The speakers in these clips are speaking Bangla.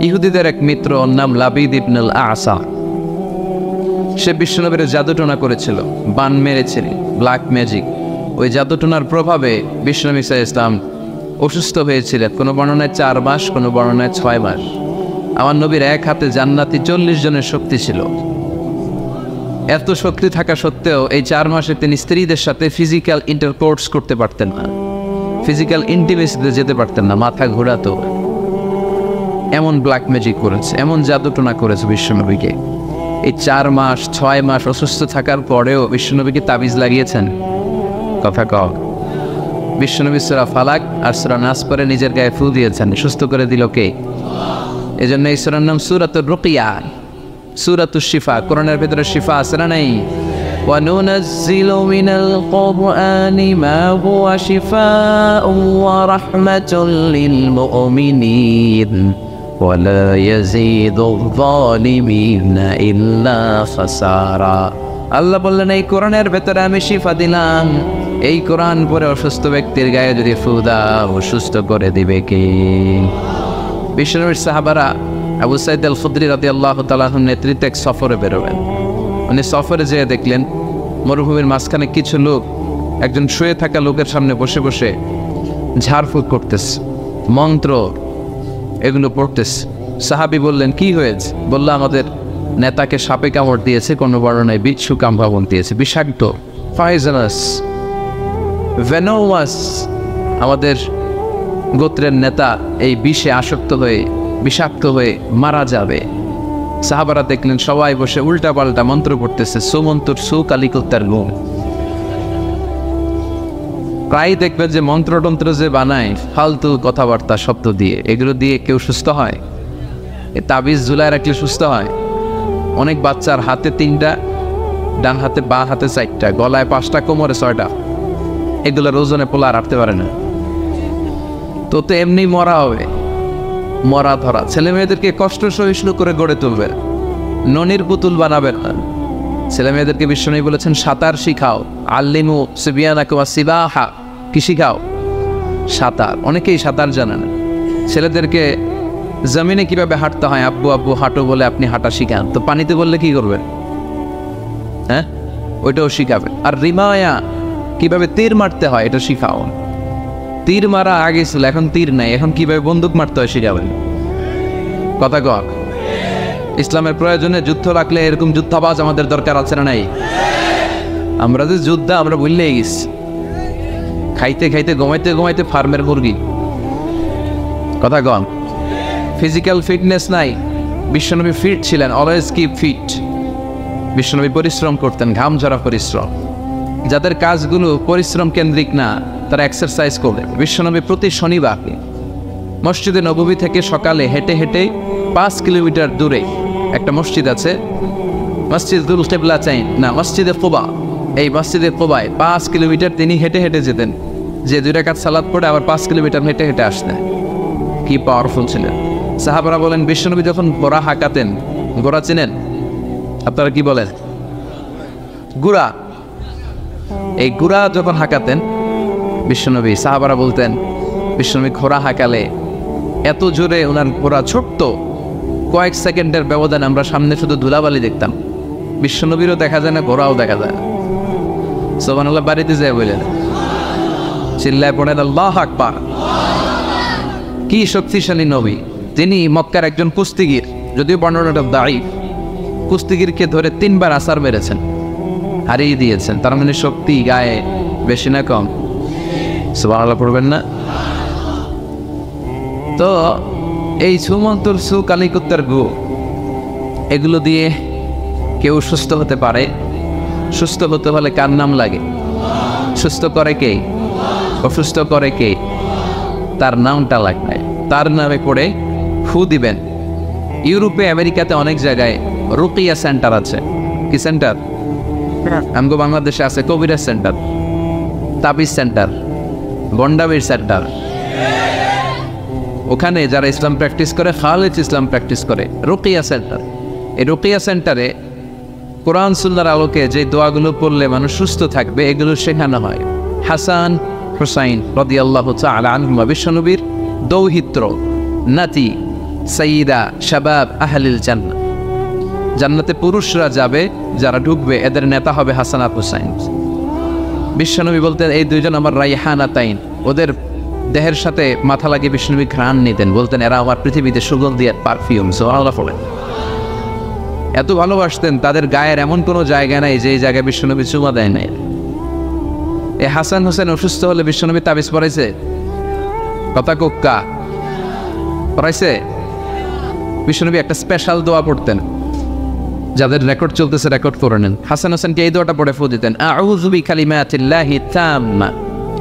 ইহুদিদের এক মিত্র, ওর নাম লাবিদ ইবনুল আসা। সে বিশ্বনবীর জাদুটোনা করেছিল, বান মেরেছিল, ব্ল্যাক ম্যাজিক। ওই জাদুটোনার প্রভাবে বিশ্বনবী সাল্লাল্লাহু আলাইহি ওয়াসাল্লাম অসুস্থ হয়েছিলেন। কোনো বর্ণনায় 4 মাস, কোনো বর্ণনায় 6 মাস। আমার নবীর এক হাতে জান্নাতি 40 জনের শক্তি ছিল। এত শক্তি থাকা সত্ত্বেও এই 4 মাসে তিনি স্ত্রীদের সাথে ফিজিক্যাল ইন্টারকোর্স করতে পারতেন না, ফিজিক্যাল ইন্টিমেসিতে যেতে পারতেন না, মাথা ঘোরাতো। এমন ব্ল্যাক ম্যাজিক করেছে, এমন জাদুটোনা করেছে বিশ্বনবীকে। এই 4 মাস 6 মাস অসুস্থ থাকার পরেও বিশ্বনবীকে তাবিজ লাগিয়েছেন। কথা কও। বিশ্বনবী সূরা ফালাক আর সূরা নাস পরে নিজের গায়ে ফু দিয়েছেন, সুস্থ করে দিল কে? এজন্য এই সূরার নাম সূরাতুর রুকিয়া, সূরাতুশ শিফা। কোরআনের ভিতরে শিফা আছে না নাই? ওয়া নুনাজ্জিলু মিনাল কুরআনি মা হুয়া শিফাউন ওয়া রাহমাতুল লিল মুমিনিন ওয়া লা ইয়াজিদুয যালিমিনা ইল্লা খাসারা। আল্লাহ বললেন, এই কোরআনের ভেতরে আমি শিফা দিলাম। এই কোরআন পরে অসুস্থ ব্যক্তির গায়ে যদি ফু দাও, সুস্থ করে দিবে কে? বিশ্বনবীর সাহাবারা আবু সাঈদ আল খুদরি রাদিয়াল্লাহু তাআলা আনহুর নেতৃত্বে এক সফরে বেরোবেন। উনি সফরে যেয়ে দেখলেন মরুভূমির মাঝখানে কিছু লোক একজন শুয়ে থাকা লোকের সামনে বসে বসে ঝাড়ফুঁক করতেছে, মন্ত্র এগুলো পড়তেছে। সাহাবী বললেন, কি হয়েছে? বলল, আমাদের নেতাকে সাপে কামড় দিয়েছে, কোনো বর্ণনায় বিচ্ছু কামড় দিয়েছে, বিষাক্ত, পয়জনাস, ভেনোমাস। আমাদের গোত্রের নেতা এই বিষে আসক্ত হয়ে বিষাক্ত হয়ে মারা যাবে। সাহাবারা দেখলেন সবাই বসে উল্টা পাল্টা মন্ত্র পড়তেছে, সুমন্তর সু কালিকুত্তার গুণ। প্রায় দেখবেন যে মন্ত্রতন্ত্র যে বানায় ফালতু কথাবার্তা শব্দ দিয়ে, এগুলো দিয়ে কেউ সুস্থ হয়? এ তাবিজ ঝুলায় রাখলে সুস্থ হয়? অনেক বাচ্চার হাতে 3টা, ডান হাতে বাঁ হাতে 4টা, গলায় 5টা, কোমরে 6টা। এগুলোর ওজনে পোলা রাখতে পারে না। তো এমনি মরা হবে, মরা ধরা। ছেলে মেয়েদেরকে কষ্ট সহিষ্ণু করে গড়ে তুলবে, ননির পুতুল বানাবেন না। ছেলে মেয়েদেরকে বিশ্বনবী বলেছেন, সাঁতার শিখাও, আল্লিমু সিবিয়ানাকুম সিবাহা। কি শিখাও? সাঁতার। অনেকেই সাঁতার জানে না। ছেলেদেরকে জমিনে কিভাবে হাঁটতে হয়, আব্বু আব্বু হাঁটো বলে আপনি হাঁটা শিখান, তো পানিতে বললে কি করবেন? হ্যাঁ, ওইটাও শিখাবেন। আর রিমায়া, কিভাবে তীর মারতে হয়, এটা শিখাও। তীর মারা আগে ছিল, এখন তীর নাই, এখন কিভাবে বন্দুক মারতে হয় শিখাবেন। কথা কর। ইসলামের প্রয়োজনে যুদ্ধ রাখলে এরকম যুদ্ধাবাজ আমাদের দরকার আছে না নাই? আমরা যে যুদ্ধ আমরা ভুললেই গেছি। খাইতে খাইতে ঘুমাইতে ঘুমাইতে ফার্মের মুরগি। কথা কন। ফিজিক্যাল ফিটনেস নাই। বিশ্বনবী ফিট ছিলেন, অলওয়েজ কিপ ফিট। বিশ্বনবী পরিশ্রম করতেন, ঘাম ঝরা পরিশ্রম। যাদের কাজগুলো পরিশ্রম কেন্দ্রিক না, তারা এক্সারসাইজ করবে। বিশ্বনবী প্রতি শনিবার মসজিদে নববী থেকে সকালে হেঁটে হেঁটে 5 কিলোমিটার দূরে একটা মসজিদ আছে, মসজিদুল কিবলা চাইন না, মসজিদে কুবা। এই মসজিদে কুবায় 5 কিলোমিটার তিনি হেঁটে হেঁটে যেতেন, যে 2 রাকাত সালাত পড়ে আবার 5 কিলোমিটার হেঁটে হেঁটে আসতেন। কি পাওয়ারফুল ছিলেন। সাহাবারা বলেন, বিশ্বনবী যখন ঘোড়া হাঁকাতেন, ঘোড়া চিনেন আপনারা? কি বলেন? গুড়া। এই গুড়া যখন হাঁকাতেন বিশ্বনবী, সাহাবারা বলতেন বিশ্বনবী ঘোড়া হাঁকালে এত জোরে ওনার ঘোড়া ছোট্ট, কয়েক সেকেন্ডের ব্যবধানে আমরা সামনে শুধু ধুলাবালি দেখতাম। বিশ্বনবীরও দেখা যায় না, ঘোড়াও দেখা যায় না। সুবহানাল্লাহ বাড়িতে যায় বললেন, চিল্লায় পড়েন আল্লাহু আকবার। কি শক্তিশালী নবী! তিনি মক্কার একজন কুস্তিগির, যদিও বর্ণনাটা দাঈফ, কুস্তিগিরকে ধরে 3 বার আছাড় মেরেছেন, হারিয়ে দিয়েছেন। তার মানে শক্তি গায়ে বেশি না কম? সুবহানাল্লাহ পড়বেন না? তো এই সুমন্তর সু কালিকুত্তার গু, এগুলো দিয়ে কেউ সুস্থ হতে পারে। সুস্থ হতে হলে কার নাম লাগে? সুস্থ করে কে? অসুস্থ করে কে? তার নামটা লাগবে। তার নামে পড়ে ফু দিবেন। ইউরোপে আমেরিকাতে অনেক জায়গায় রুকিয়া সেন্টার আছে। কি সেন্টার? আমগো বাংলাদেশে আছে কবিরাজ সেন্টার, তাবিজ সেন্টার, গন্ডাবির সেন্টার। ওখানে যারা ইসলাম প্র্যাকটিস করে, খালেজ ইসলাম প্র্যাকটিস করে, রুকিয়া সেন্টার। এই রুকিয়া সেন্টারে কোরআন সুন্নাহর আলোকে যে দোয়াগুলো পড়লে মানুষ সুস্থ থাকবে, এগুলো শেখানো হয়। হাসান হুসাইন রাদিয়াল্লাহু তাআলা আনহুমা, বিশ্বনবীর দৌহিত্র, নাতি, সাইয়্যিদা শাবাব আহলিল জান্নাহ, জান্নাতে পুরুষরা যাবে যারা ঢুকবে এদের নেতা হবে হাসান আর হুসাইন। বিশ্বনবী বলতেন এই দুইজন আমার রাইহানাতাইন, ওদের দেহের সাথে মাথা লাগিয়ে বিশ্বনবী ঘ্রাণ নিতেন, বলতেন এরা আমার পৃথিবীতে সুগন্ধি আর পারফিউম। সুবহানাল্লাহ বলেন। এত ভালোবাসতেন, তাদের গায়ের এমন কোনো জায়গা নাই যে এই জায়গায় বিশ্বনবী চুমা দেয় নাই। এই হাসান হোসেন অসুস্থ হলে বিশ্বনবী তাবিজ পড়াইছে? কথা কোক্কা পড়াইছে? বিশ্বনবী একটা স্পেশাল দোয়া পড়তেন, যাদের রেকর্ড চলতেছে রেকর্ড করে নেন। হাসান হোসেনকে এই দোয়াটা পড়ে ফু দিতেন, আউযু বিকালিমাতিল্লাহি তাম্মা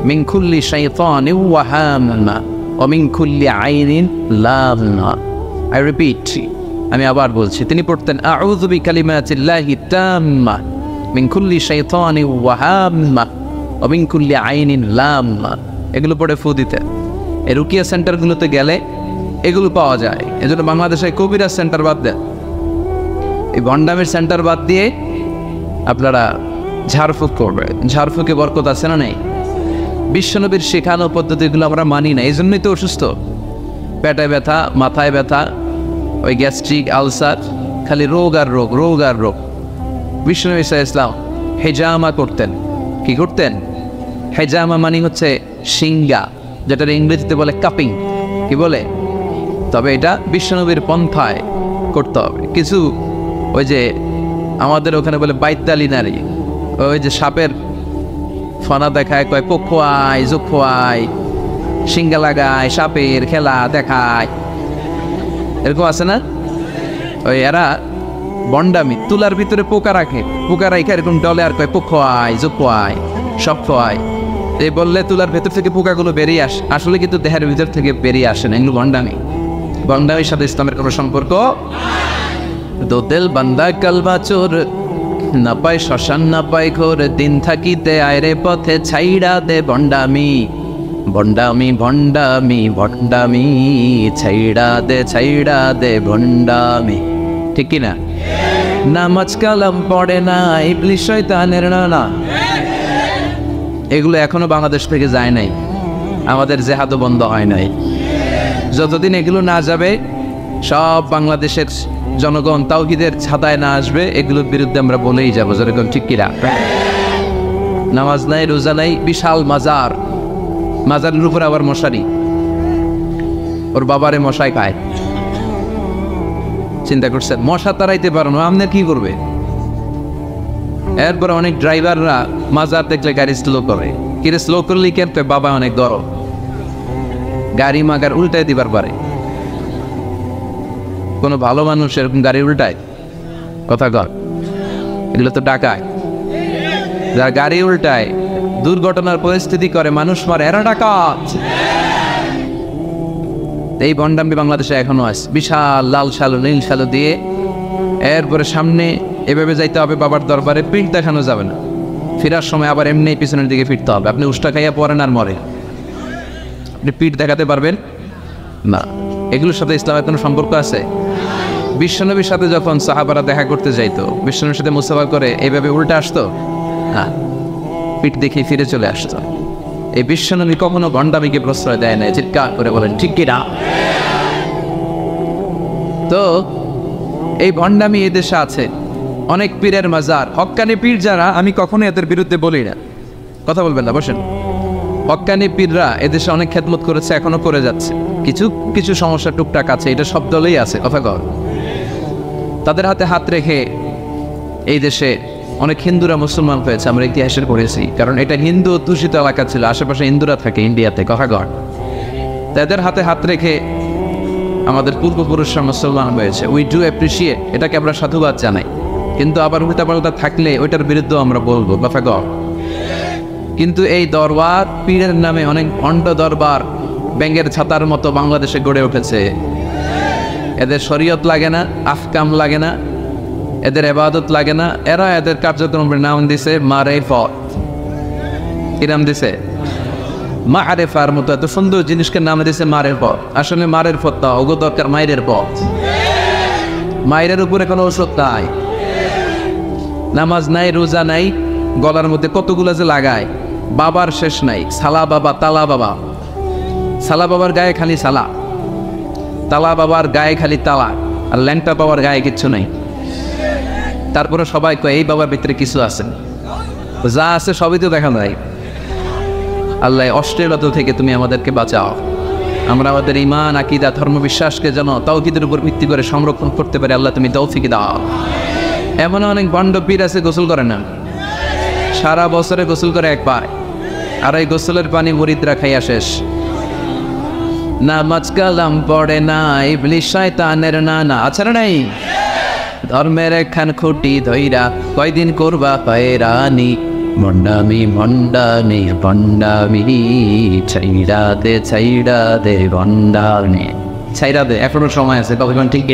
মিন কুল্লি শাইতানিন ওয়া হাম্মা ওয়া মিন কুল্লি আইনিন লাম্মা। আই রিপিট, আমি আবার বলছি। তিনি পড়তেন আউযু বিকালিমাতিল্লাহি তাম্মা মিন কুল্লি শাইতানিন ওয়া হাম্মা ওয়া মিন কুল্লি আইনিন লাম্মা। এগুলো পড়ে ফু দিতেন। এই রুকিয়া সেন্টারগুলোতে গেলে এগুলো পাওয়া যায়। এজন্য বাংলাদেশে কবিরাজ সেন্টার বাদ দেন, এই ভণ্ডামের সেন্টার বাদ দিয়ে আপনারা ঝাড়ফুঁক করবেন। ঝাড়ফুঁকে বরকত আছে না নেই? বিশ্বনবীর শেখানো পদ্ধতিগুলো আমরা মানি না, এই জন্যই তো অসুস্থ। পেটে ব্যথা, মাথায় ব্যথা, ওই গ্যাস্ট্রিক আলসার, খালি রোগ আর রোগ, রোগ আর রোগ। বিশ্বনবী সাল্লাল্লাহু আলাইহি ওয়াসাল্লাম হেজামা করতেন। কি করতেন? হেজামা মানে হচ্ছে সিঙ্গা, যেটার ইংরেজিতে বলে কাপিং। কি বলে? তবে এটা বিশ্বনবীর পন্থায় করতে হবে। কিছু ওই যে আমাদের ওখানে বলে বাইতালি নারী, ওই যে সাপের ফনা দেখায়, কয় পোখোয়াই জোখোয়াই, সিঙ্গা লাগায়, সাপের খেলা দেখায়, এরকম আছে না? ওই এরা বন্ডামি, তুলার ভিতরে পোকা রাখে, পোকা রাখে এরকম ডলে আর কয় পোখোয়াই জোখোয়াই সব খোয়াই। এই বললে তুলার ভেতর থেকে পোকাগুলো বেরিয়ে আসে, আসলে কিন্তু দেহের ভিতর থেকে বেরিয়ে আসে না। এগুলো বন্ডামি। বন্ডামির সাথে ইসলামের কোনো সম্পর্ক। দো দিল বান্দা কালবা চোর, না পায় শ্মশান না পায় ঘোর, দিন থাকিতে আয়রে পথে ছাইড়া দে বন্ডামি, বন্ডামি ভন্ডামি ভন্ডামি, ছাইড়া দে ভন্ডামি। ঠিক কিনা? নামাজ কালাম পড়ে না, ইবলিস শয়তানের নানা। এগুলো এখনো বাংলাদেশ থেকে যায় নাই, আমাদের জেহাদও বন্ধ হয় নাই। যতদিন এগুলো না যাবে, সব বাংলাদেশের জনগণ তাওহীদের ছাতায় না আসবে, এগুলোর বিরুদ্ধে আমরা বলেই যাবো। যেরকম ঠিক কিনা? নামাজ নাই, রোজা নাই, বিশাল মাজার, মাজারের উপরে আবার মশারি, ওর বাবারে মশাই খায়। চিন্তা করছেন? মশা তাড়াইতে পারো না, আপনার কি করবে? এরপরে অনেক ড্রাইভাররা মাজার দেখলে গাড়ি স্লো করে। কিরে স্লো করলি কেন? বাবা অনেক গরম, গাড়ি মাগার উল্টাই দিবার পারে। কোনো ভালো মানুষ এরকম গাড়ি উল্টায়? কথা কর, এগুলো তো ডাকায়। যারা গাড়ি উল্টায়, দুর্ঘটনার পরিস্থিতি করে, মানুষ মারে, এরা ডাকাত। এই ভণ্ডামি বাংলাদেশে এখনো আছে। বিশাল লাল শালু নীল শালু দিয়ে, এরপরে সামনে এভাবে যাইতে হবে বাবার দরবারে, পিঠ দেখানো যাবে না। ফেরার সময় আবার এমনি পিছনের দিকে ফিরতে হবে। আপনি উষ্টা খাইয়া পড়েন আর মরে, আপনি পিঠ দেখাতে পারবেন না। এগুলোর সাথে ইসলামের কোনো সম্পর্ক আছে? বিশ্বনবীর সাথে যখন সাহাবারা দেখা করতে যাইতো, বিশ্বনবীর সাথে মুসাফা করে এইভাবে উল্টা আসতো না, পিঠ দেখে ফিরে চলে আসতো। এই বিশ্বনবী কখনো ভণ্ডামিকে প্রশ্রয় দেয় না। চিৎকার করে বলেন ঠিক কি না? তো এই ভণ্ডামি এদেশে আছে, অনেক পীরের মাজার, হক্কানি পীর যারা, আমি কখনো এদের বিরুদ্ধে বলি না। কথা বলবেন না, বসেন। হক্কানি পীররা এদেশে অনেক খেদমত করেছে, এখনো করে যাচ্ছে। কিছু কিছু সমস্যা টুকটাক আছে, এটা সব দলেই আছে। কথা কর। তাদের হাতে হাত রেখে এই দেশে অনেক হিন্দুরা মুসলমান হয়েছে, আমরা ইতিহাসের পড়েছি। কারণ এটা হিন্দু অধ্যুষিত এলাকা ছিল, আশেপাশে হিন্দুরা থাকে ইন্ডিয়াতে। কথা কর। তাদের হাতে হাত রেখে আমাদের পূর্বপুরুষরা মুসলমান হয়েছে। উই ডু অ্যাপ্রিসিয়েট, এটাকে আমরা সাধুবাদ জানাই। কিন্তু আবার উল্টাপাল্টা থাকলে ওইটার বিরুদ্ধেও আমরা বলবো। কথা কর। কিন্তু এই দরবার পীরের নামে অনেক ভণ্ড দরবার ব্যাঙের ছাতার মতো বাংলাদেশে গড়ে উঠেছে। এদের শরীয়ত লাগে না, আহকাম লাগে না, এদের ইবাদত লাগে না। এরা এদের কার্যক্রমের নাম দিছে মারেফত। কি নাম দিছে? মারেফার মতো এত সুন্দর জিনিসকে নাম দিছে মারেফত। আসলে মারেফত না, ওগো দরকার মায়ের পথ। মায়ের উপরে কোনো ওষুধ নাই, নামাজ নাই, রোজা নাই, গলার মধ্যে কতগুলো যে লাগায়, বাবার শেষ নাই। সালা বাবা, তালা বাবা, সালা বাবার গায়ে খালি সালা, তালা বাবার গায়ে খালি তালা, আর ল্যাংটা বাবার গায়ে কিচ্ছু নেই। তারপরে সবাই কয় এই বাবার ভিতরে কিছু আছে, যা আছে সবই তো দেখা যায়। আল্লাহ অশ্লীলতা থেকে তুমি আমাদেরকে বাঁচাও। আমরা আমাদের ঈমান, আকীদা, ধর্মবিশ্বাসকে যেন তাওহীদের উপর ভিত্তি করে সংরক্ষণ করতে পারি। আল্লাহ তুমি তৌফিক দাও। এমন অনেক ভণ্ড পীর আছে গোসল করে না, সারা বছরে গোসল করে একবার, আর এই গোসলের পানি মুরিদরা খাইয়া শেষ। নামাজ কালাম পড়ে না, ইবলিস শয়তানের নানা, আছে না নাই? ধর্মের একখান খুঁটি ধইরা কয়দিন করবা হয়রানি, মন্ডামি মন্ডানি বন্ডামি, ছাইড়া দে বন্ডানি, ছাইড়া দে, এখনো সময় আছে, কখন ঠিক।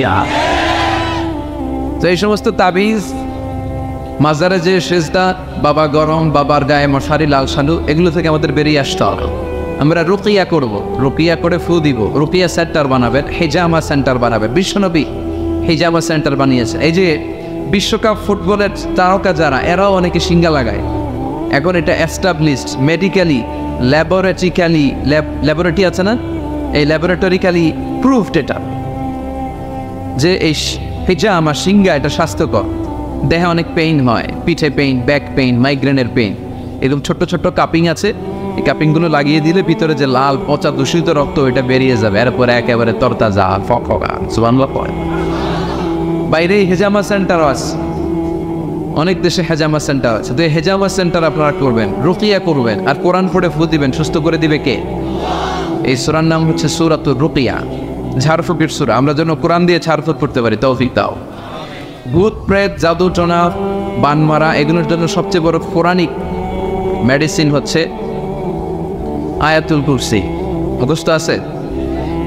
তো এই সমস্ত তাবিজ, মাজারে যে সেজদা, বাবা গরম, বাবার গায়ে মশারি, লাল শালু, এগুলো থেকে আমাদের বেরিয়ে আসতে হবে। আমরা রুকিয়া করব, রুকিয়া করে ফু দিব, রুকিয়া সেন্টার বানাবেন, হেজামা সেন্টার বানাবেন। বিশ্বনবী হেজামা সেন্টার বানিয়েছে। এই যে বিশ্বকাপ ফুটবলের তারকা যারা, এরাও অনেকে সিঙ্গা লাগায়। এখন এটা এস্টাবলিশড মেডিকেলি, ল্যাবরেটরি আছে না, এই ল্যাবরেটরিক্যালি প্রুভড এটা, যে এই হেজামা সিঙ্গা এটা স্বাস্থ্যকর। দেহে অনেক পেইন হয়, পিঠে পেইন, ব্যাক পেইন, মাইগ্রেনের পেইন, এরকম ছোট্ট ছোট্ট কাপিং আছে। এই কাপিংগুলো লাগিয়ে দিলে ভিতরে যে লাল পচা দূষিত রক্ত, ওইটা বেরিয়ে যাবে। এরপরে একেবারে তরতাজা ফকফকা সুবহানাল্লাহ পড়ে। বাইরে হেজামা সেন্টারও আছে, অনেক দেশে হেজামা সেন্টার আছে। তো এই হেজামা সেন্টার আপনারা করবেন, রুকিয়া করবেন, আর কোরআন পড়ে ফু দিবেন। সুস্থ করে দিবে কে? এই সূরার নাম হচ্ছে সূরাতুর রুকিয়া, ঝাড়ফুঁকের সূরা। আমরা যেন কোরআন দিয়ে ঝাড়ফুঁক করতে পারি, তৌফিক দাও। ভূত প্রেত, জাদু টোনা, বান মারা, এগুলোর জন্য সবচেয়ে বড় কোরআনিক মেডিসিন হচ্ছে আয়াতুল কুরসি। মুখস্থ আছে?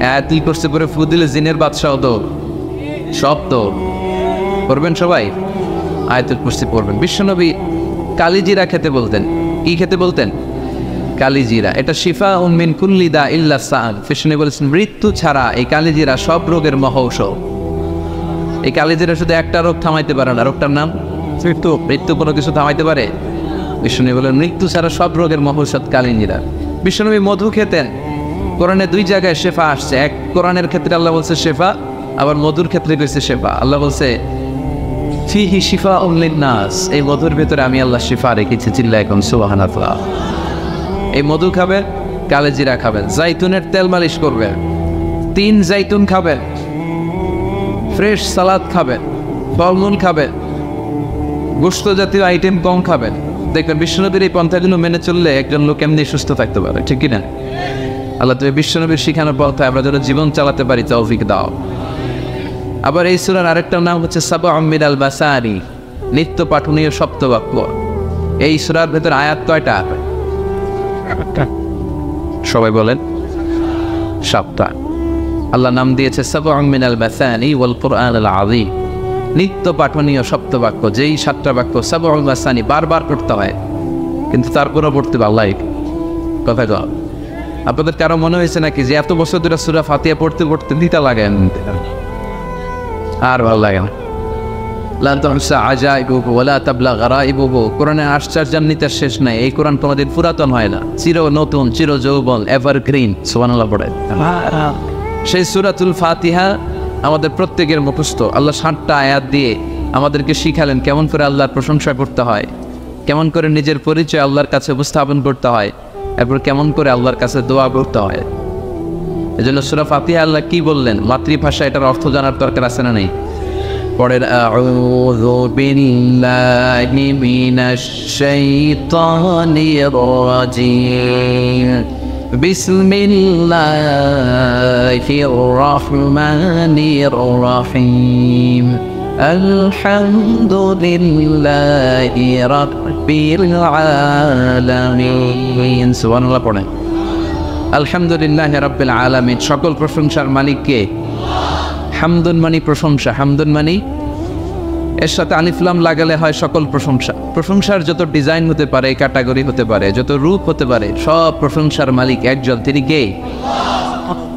আয়াতুল কুরসি পরে ফু দিলে জিনের বাদশাহ তো সব তো পড়বেন সবাই, আয়াতুল কুরসি পড়বেন। বিশ্বনবী কালিজিরা খেতে বলতেন। কি খেতে বলতেন? কালিজিরা। এটা শিফা মিন কুল্লি দা ইল্লা সান। বিশ্বনবী বলেছেন মৃত্যু ছাড়া এই কালিজিরা সব রোগের মহৌষধ। এই কালিজিরা শুধু একটা রোগ থামাইতে পারে না, রোগটার নাম মৃত্যু। মৃত্যু কোনো কিছু থামাইতে পারে? বিশ্বনবী বলেন মৃত্যু ছাড়া সব রোগের মহৌষধ কালিজিরা। বিশ্বনবী মধু খেতেন। কোরআনে দুই জায়গায় শেফা আসছে, এক কোরআনের ক্ষেত্রে আল্লাহ বলছে শেফা, আবার মধুর ক্ষেত্রে কইছে শেফা। আল্লাহ বলছে ফিহি শিফাউন লিন-নাস, এই মধুর ভেতরে আমি আল্লাহ শিফা রেখেছি। চিল্লায় এখন সুবহানাল্লাহ। এই মধু খাবেন, কালিজিরা খাবেন, জাইতুনের তেল মালিশ করবেন, 3 জাইতুন খাবেন, ফ্রেশ সালাদ খাবেন, ফলমূল খাবেন, গোশত জাতীয় আইটেম কম খাবেন। দেখবেন বিশ্বনবীর এই পন্থাগুলো মেনে চললে একজন লোক এমনি সুস্থ থাকতে পারে, ঠিক কিনা? আল্লাহ তুমি বিশ্বনবীর শিখানোর পন্থায় আমরা যেন জীবন চালাতে পারি, তৌফিক দাও। আবার এই সূরার আরেকটা নাম হচ্ছে সাবউম মিনাল মাসানি, নিত্য পাঠনীয় সপ্তবাক্য। এই সূরার ভেতর আয়াত কয়টা? সবাই বলেন 7টা। আল্লাহ নাম দিয়েছে সাবউম মিনাল মাসানি ওয়াল কুরআনুল আযীম, নিত্য পাঠনীয় সপ্তবাক্য। যেই 7টা বাক্য সাবউল মাসানি বারবার পড়তে হয়, কিন্তু তারপরও পড়তে ভালো লাগে। কথা কও, আপনাদের কারো মনে হয়েছে নাকি যে এত বছর ধরে সূরা ফাতিহা পড়তে পড়তে দিতা লাগে আর ভালো লাগে না? লা তুহসা আজাইবুহু ওয়ালা তাবলা গারাইবুহু। কোরআনের আশ্চর্যান্বিতার শেষ নাই। এই কোরআন কোনোদিন পুরাতন হয় না, চির নতুন, চির যৌবন, এভারগ্রিন। সুবহানাল্লাহ পড়ে। সেই সূরাতুল ফাতিহা আমাদের প্রত্যেকের মুখস্থ। আল্লাহ 7টা আয়াত দিয়ে আমাদেরকে শিখালেন কেমন করে আল্লাহর প্রশংসা করতে হয়, কেমন করে নিজের পরিচয় আল্লাহর কাছে উপস্থাপন করতে হয়, এরপর কেমন করে আল্লাহর কাছে দোয়া করতে হয়। এজন্য সূরা ফাতিহা আল্লাহ কি বললেন, মাতৃভাষা, এটার অর্থ জানার দরকার আছে না নেই? পড়েন আউযু বিল্লাহি মিনাশ শাইতানির রাজিম, বিসমিল্লাহির রহমানির রহিম, আলহামদুলিল্লাহি রাব্বিল আলামিন। সুবহানাল্লাহ পড়েন। আলহামদুলিল্লাহি রাব্বিল আলামিন, সকল প্রশংসার মালিক কে? হামদুন মানি প্রশংসা, হামদুন মানি এর সাথে আলিফ লাম লাগালে হয় সকল প্রশংসা। প্রশংসার যত ডিজাইন হতে পারে, ক্যাটাগরি হতে পারে, যত রূপ হতে পারে, সব প্রশংসার মালিক একজন, তিনি কে?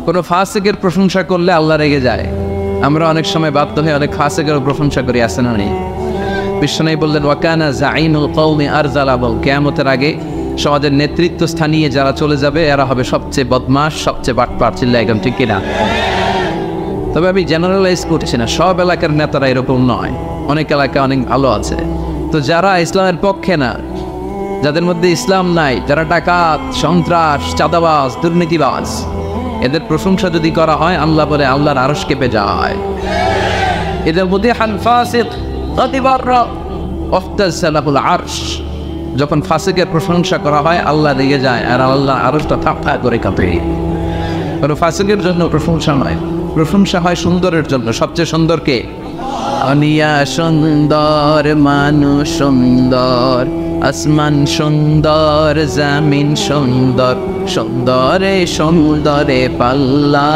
কোনো ফাসিকের প্রশংসা করলে আল্লাহ রেগে যায়। আমরা অনেক সময় বাধ্য হয়ে অনেক ফাসিকের প্রশংসা করি, আছে না নেই? বিশ্বনবী বললেন ওয়াকানা যাইনুল কওমি আরজালাবু, কিয়ামতের আগে সমাজের নেতৃত্ব স্থানীয় যারা চলে যাবে এরা হবে সবচেয়ে বদমাশ, সবচেয়ে বাটপার। চিল্লায় একদম ঠিক কিনা? তবে আমি জেনারেলাইজ করছি না, সব এলাকার নেতারা এরকম নয়, অনেক এলাকা অনেক ভালো আছে। তো যারা ইসলামের পক্ষে না, যাদের মধ্যে ইসলাম নাই, যারা ডাকাত, সন্ত্রাস, চাঁদাবাজ, দুর্নীতিবাজ, এদের প্রশংসা যদি করা হয় আল্লাহ বলে আল্লাহর আরশ কেঁপে যায়। এদের মধ্যে আরশ, যখন ফাসিকের প্রশংসা করা হয় আল্লাহ রেগে যায় আর আল্লাহ আরশটা থাপথা করে কাঁপে। কারণ ফাসিকের জন্য প্রশংসা নয়, প্রশংসা হয় সুন্দরের জন্য। সবচেয়ে সুন্দর কে? অনিয়া সুন্দর, মানুষ সুন্দর, আসমান সুন্দর, জামিন সুন্দর, সুন্দরে সুন্দরে পাল্লা,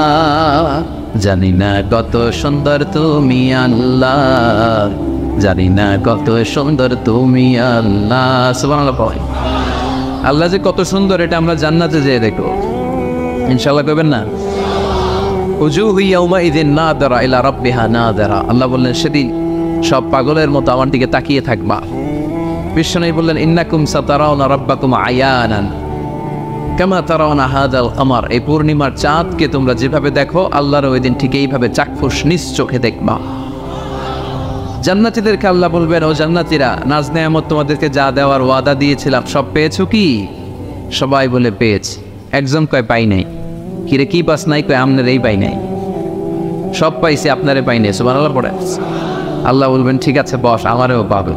জানি না কত সুন্দর তুমি আল্লাহ, জানি না কত সুন্দর তুমি আল্লাহ। সুবহানাল্লাহ। আল্লাহ যে কত সুন্দর এটা আমরা জান্নাতে যেয়ে দেখো, ইনশাআল্লাহ। কইবেন না? উজুহু ইয়াউমাইযিন নাযিরা ইলা রাব্বিহা নাযিরা। আল্লাহ বললেন সেদিন সব পাগলের মতো আমার দিকে তাকিয়ে থাকবা। বিশ্বনবী বললেন ইন্নাকুম সাতারাউনা রাব্বাকুম আয়ানান কামা তারাউনা হাযাল কমার। এই পূর্ণিমার চাঁদকে তোমরা যেভাবে দেখো আল্লাহর ওই দিন ঠিক এইভাবে চাক্ষুষ নিজ চোখে দেখবা। জান্নাতীদেরকে আল্লাহ বলবেন, ও জান্নাতীরা, নাজ নেয়ামত তোমাদেরকে যা দেওয়ার ওয়াদা দিয়েছিলাম সব পেয়েছো কি? সবাই বলে পেয়েছি। একজন কয় পাই নাই। কিরে কি পাস নাই? কয় আপনার এই পাই নাই। সব পাইছি, আপনারে পাই নাই। সুবহানাল্লাহ পড়ে আল্লাহ বলবেন ঠিক আছে বস, আমারেও পাবে।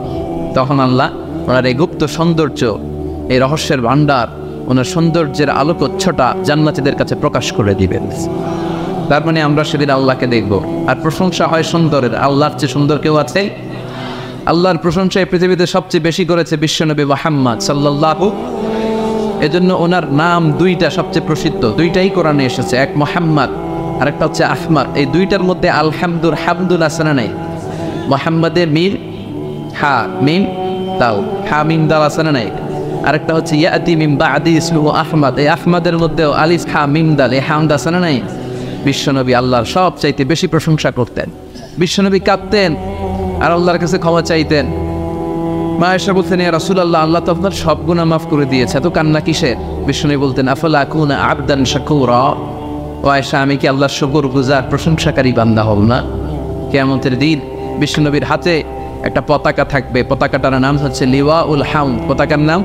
তখন আল্লাহ ওনার এই গুপ্ত সৌন্দর্য, এই রহস্যের ভান্ডার, ওনার সৌন্দর্যের আলোকচ্ছটা জান্নাতীদের কাছে প্রকাশ করে দিবেন। তার মানে আমরা সেদিন আল্লাহকে দেখব। আর প্রশংসা হয় সুন্দরের। আল্লাহর চেয়ে সুন্দর কেউ আছে? আল্লাহর প্রশংসা এই পৃথিবীতে সবচেয়ে বেশি করেছে বিশ্বনবী মুহাম্মদ সাল্লাল্লাহু। এজন্য ওনার নাম দুইটা সবচেয়ে প্রসিদ্ধ, দুইটাই কোরআনে এসেছে। এক মুহাম্মদ আর একটা হচ্ছে আহমদ। এই দুইটার মধ্যে আলহামদুল হামদুল আছে না নাই? মুহাম্মাদে মিম হা মিম দাল, হা মিম দাল আছে না নাই? আরেকটা হচ্ছে ইয়াতি মিন বাদি ইসমুহু আহমদ। এই আহমদের মধ্যেও আলিফ হা মিম দাল, এই হামদ আছে না নাই? বিশ্বনবী আল্লাহর সব চাইতে বেশি প্রশংসা করতেন। বিশ্বনবী কাঁদতেন আর আল্লাহর কাছে ক্ষমা চাইতেন। মা আয়েশা বলতেন, ইয়া রাসূলুল্লাহ, আল্লাহ তো আপনার সব গুনাহ মাফ করে দিয়েছে, এত কান্না কিসের? বিশ্বনবী বলতেন, আফালা আকুনা আবদান শাকুরা। ও আয়েশা, আমি কি আল্লাহর শুকরগুজার প্রশংসাকারী বান্দা হব না? কিয়ামতের দিন বিশ্বনবীর হাতে একটা পতাকা থাকবে, পতাকাটার নাম হচ্ছে লিওয়াউল হামদ। পতাকার নাম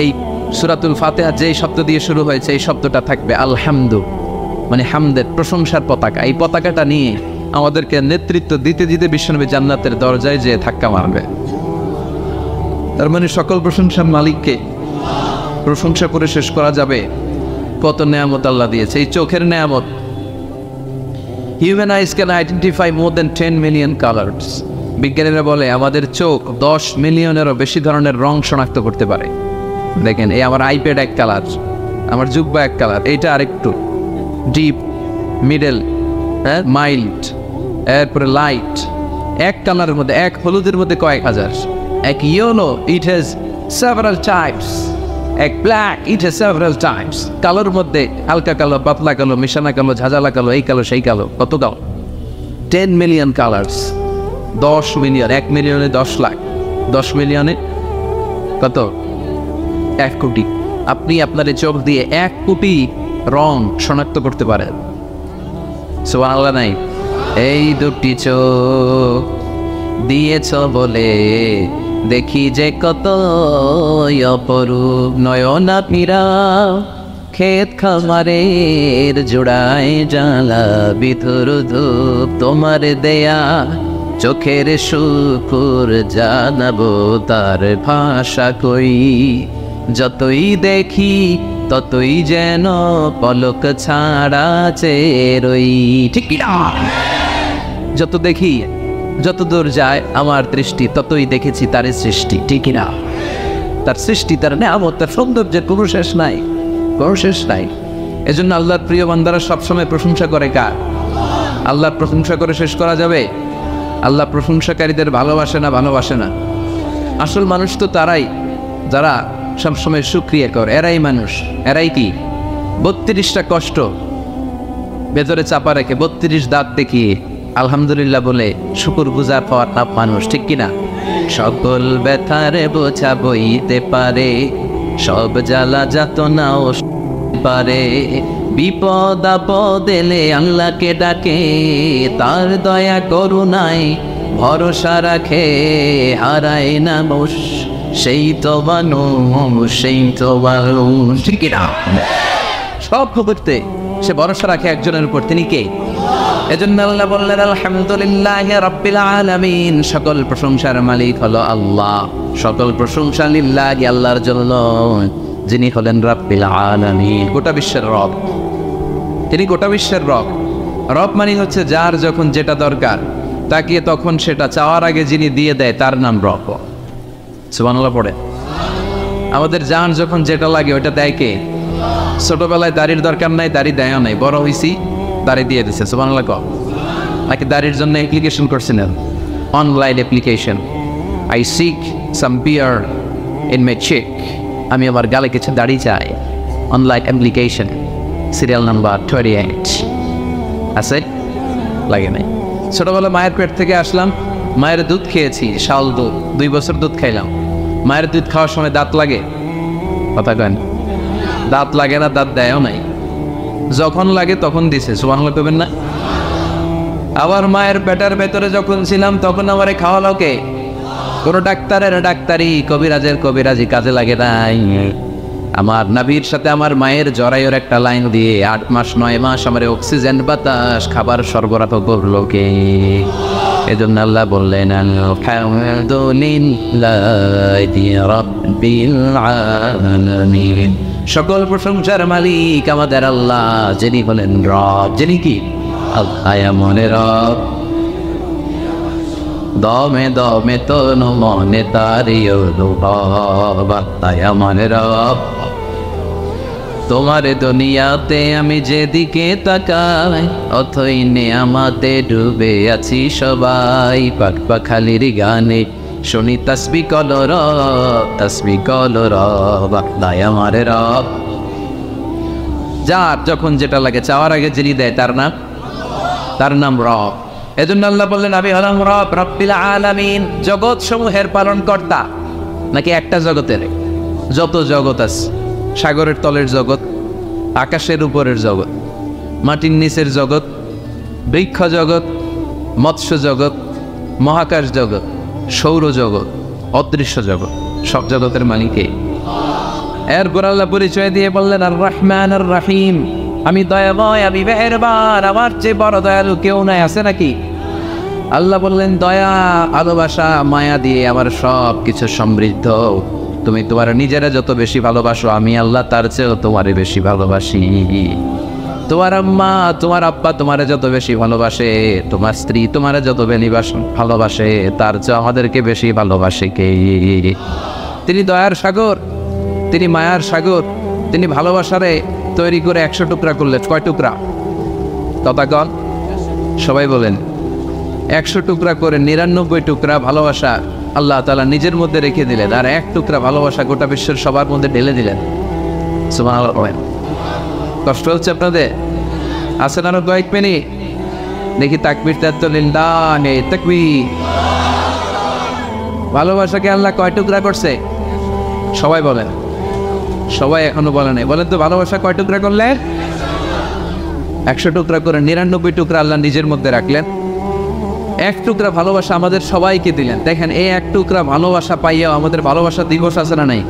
এই সূরাতুল ফাতিহা যেই শব্দ দিয়ে শুরু হয়েছে এই শব্দটা থাকবে, আলহামদু, মানে হামদের, প্রশংসার পতাকা। এই পতাকাটা নিয়ে আমাদেরকে নেতৃত্ব দিতে দিতে বিশ্বনবী জান্নাতের দরজায় যেয়ে ধাক্কা মারবে। তার মানে সকল প্রশংসার মালিককে প্রশংসা করে শেষ করা যাবে। কত নেয়ামত আল্লাহ দিয়েছে। এই চোখের নেয়ামত। Human eyes can identify more than 10 million colours. বিজ্ঞানীরা বলে আমাদের চোখ 10 মিলিয়নেরও বেশি ধরনের রং শনাক্ত করতে পারে। দেখেন, এই আমার আইপ্যাড এক কালার, আমার জুব্বা এক কালার, এইটা আরেকটু ডিপ, মিডল, হ্যাঁ, মাইল্ড, এরপরে লাইট। এক কালারের মধ্যে, এক হলুদের মধ্যে কয়েক হাজার। এক yellow, it has several types. এক black, it has several types. কালোর মধ্যে হালকা কালো, পাতলা কালো, মিশানা কালো, ঝাঁঝালা কালো, এই কালো সেই কালো। কত কালো? 10 মিলিয়ন কালার্স। 10 মিলিয়ন, 1 মিলিয়নে 10 লাখ, 10 মিলিয়নে কত? 1 কোটি। আপনি আপনার চোখ দিয়ে 1 কোটি রং শনাক্ত করতে পারেন। সুবহানাল্লাহ নাই? এই দুটি চোখ দিয়েছ বলে দেখি যে কত অপরূপ, নয়না পীরা ক্ষেত খামারের জোড়ায় জ্বালা বিধুর ধূপ, তোমার দেয়া চোখের শুকুর জানাবো তার ভাষা কই, যতই দেখি ততই যেন পলক ছাড়া চেরই। ঠিক না? যত দেখি, যত দূর যায় আমার দৃষ্টি, ততই দেখেছি তার সৃষ্টি। ঠিক না? তার সৃষ্টি, তার নেয়ামত, তার সৌন্দর্যের কোনো শেষ নাই, কোনো শেষ নাই। এজন্য আল্লাহর প্রিয় বান্দারা সবসময় প্রশংসা করে কার? আল্লাহর প্রশংসা করে শেষ করা যাবে? আল্লাহ প্রশংসাকারীদের ভালোবাসে না? ভালোবাসে না। আসল মানুষ তো তারাই যারা সবসময় শুকরিয়া করে। এরাই মানুষ। এরাই কি 32টা কষ্ট ভেতরে চাপা রেখে 32 দাঁত দেখিয়ে আলহামদুলিল্লাহ বলে শুকর গুজার পাওয়ার নাম মানুষ। ঠিক কিনা? সকল ব্যথারে বোঝা বইতে পারে, সব জ্বালা যাতনাও পারে, বিপদ আপদ এলে আল্লাহকে ডাকে, তার দয়া করুণায় ভরসা রাখে, হারায় না বস সেই তো মানুষ, সেই তো মানুষ। ঠিক না? সব করতে সে ভরসা রাখে একজনের উপর, তিনি কে? এজন্য আল্লাহ বললেন আলহামদুলিল্লাহি রাব্বিল আলামিন, সকল প্রশংসার মালিক হলো আল্লাহ, সকল প্রশংসা লিল্লাহি, আল্লাহর জন্য, যিনি হলেন রাব্বিল আলামিন, গোটা বিশ্বের রব। তিনি গোটা বিশ্বের রব। রব মানে হচ্ছে যার যখন যেটা দরকার তাকে তখন সেটা চাওয়ার আগে যিনি দিয়ে দেয় তার নাম রব। সুবহানাল্লাহ পড়ে। আমাদের জান যখন যেটা লাগে ওইটা দেয় কে? ছোটবেলায় দাড়ির দরকার নাই, দাড়ি দেয় নাই, বড় হইছি দাড়ি দিয়ে দিছে। সুবহানাল্লাহ কও। নাকি দাড়ির জন্য অ্যাপ্লিকেশন করছিলেন, online application, I seek some beard in my cheek, আমি আমার গালে কিছু দাড়ি চাই, অনলাইন অ্যাপ্লিকেশন, সিরিয়াল নাম্বার 28 আছে, লাগে নাই। ছোটবেলা মায়ের পেট থেকে আসলাম, মায়ের দুধ খেয়েছি, শাল দুধ, 2 বছর দুধ খাইলাম। মায়ের দুধ খাওয়ার সময় দাঁত লাগে? কথা কেন? দাঁত লাগে না, দাঁত দেয়ও নাই, যখন লাগে তখন দিছে। সুবহানাল্লাহ কইবেন না? আবার মায়ের পেটের ভেতরে যখন ছিলাম তখন আমারে খাওয়ালো কে? কোনো ডাক্তারের ডাক্তারি, কবিরাজের কবিরাজি কাজে লাগে নাই। আমার নবীর সাথে আমার মায়ের জরায়ুর একটা লাইন দিয়ে 8 মাস 9 মাস আমার অক্সিজেন বাতাস খাবার সরবরাহ করলো কে? এজন্য আল্লাহ বললেন আলহামদুলিল্লাহি রাব্বিল আলামিন, সকল প্রশংসার মালিক আমাদের আল্লাহ, যিনি হলেন রব, যিনি কি? আল্লাহ মনে রব, দমে দমে তনু মনে তারি অনুভব, আল্লাহ মনে রব। তোমার দুনিয়াতে আমি যেদিকে তাকাই, অথই নেয়ামতে ডুবে আছি সবাই, পাক পাখালির গানে শুনি তাসবিহ কল রব, তাসবিহ কল রব, আল্লাহ আমার রব। যার যখন যেটা লাগে চাওয়ার আগে যিনি দেয় তার নাম রব। এজন্য আল্লাহ বললেন আমি হলাম রব, রব্বিল আলামিন, জগৎ সমূহের পালন কর্তা। নাকি একটা জগতের? যত জগৎ আছে, সাগরের তলের জগৎ, আকাশের উপরের জগৎ, মাটির নিচের জগৎ, বৃক্ষ জগৎ, মৎস্য জগৎ, মহাকাশ জগৎ, সৌর জগৎ, অদৃশ্য জগৎ, সব জগতের মালিকে। এরপর আল্লাহ পরিচয় দিয়ে বললেন আর রহমান আর রহিম, আমি দয়াময়, আমি মেহেরবান, আমার চেয়ে বড় দয়ালু কেউ নাই, আছে নাকি? আল্লাহ বললেন দয়া, ভালোবাসা, মায়া দিয়ে আমার সব কিছু সমৃদ্ধ। তুমি তোমার নিজেরা যত বেশি ভালোবাসো, আমি আল্লাহ তার চেয়েও তোমারে বেশি ভালোবাসি। তোমার আম্মা তোমার আব্বা তোমারে যত বেশি ভালোবাসে, তোমার স্ত্রী তোমারে যত ভালোবাসে, তার চেয়ে আমাদেরকে বেশি ভালোবাসে কে? তিনি দয়ার সাগর, তিনি মায়ার সাগর, তিনি ভালোবাসারে তৈরি করে 100 টুকরা করলেন। কয় টুকরা? তথাকন সবাই বলেন। 100 টুকরা করে 99 টুকরা ভালোবাসা আল্লাহ তাআলা নিজের মধ্যে রেখে দিলেন, আর 1 টুকরা ভালোবাসা গোটা বিশ্বের সবার মধ্যে ঢেলে দিলেন। সুবহানাল্লাহ। কষ্ট হচ্ছে আপনাদের? আছেন আরো কয়েক মিনিট? দেখি তাকবীর, তালিল্লাহ, তাকবীর। ভালোবাসাকে আল্লাহ কয় টুকরা করছে? সবাই বলেন। সবাই এখনো বলে নাই। বলেন তো ভালোবাসা কয় টুকরা করলেন? 100 টুকরা করে 99 টুকরা আল্লাহ নিজের মধ্যে রাখলেন। 1 টুকরা ভালোবাসা আমাদের সবাইকে দিলেন। দেখেন এই 1 টুকরা ভালোবাসা পাইয়াও আমাদের ভালোবাসা দিবস আছে না নাই?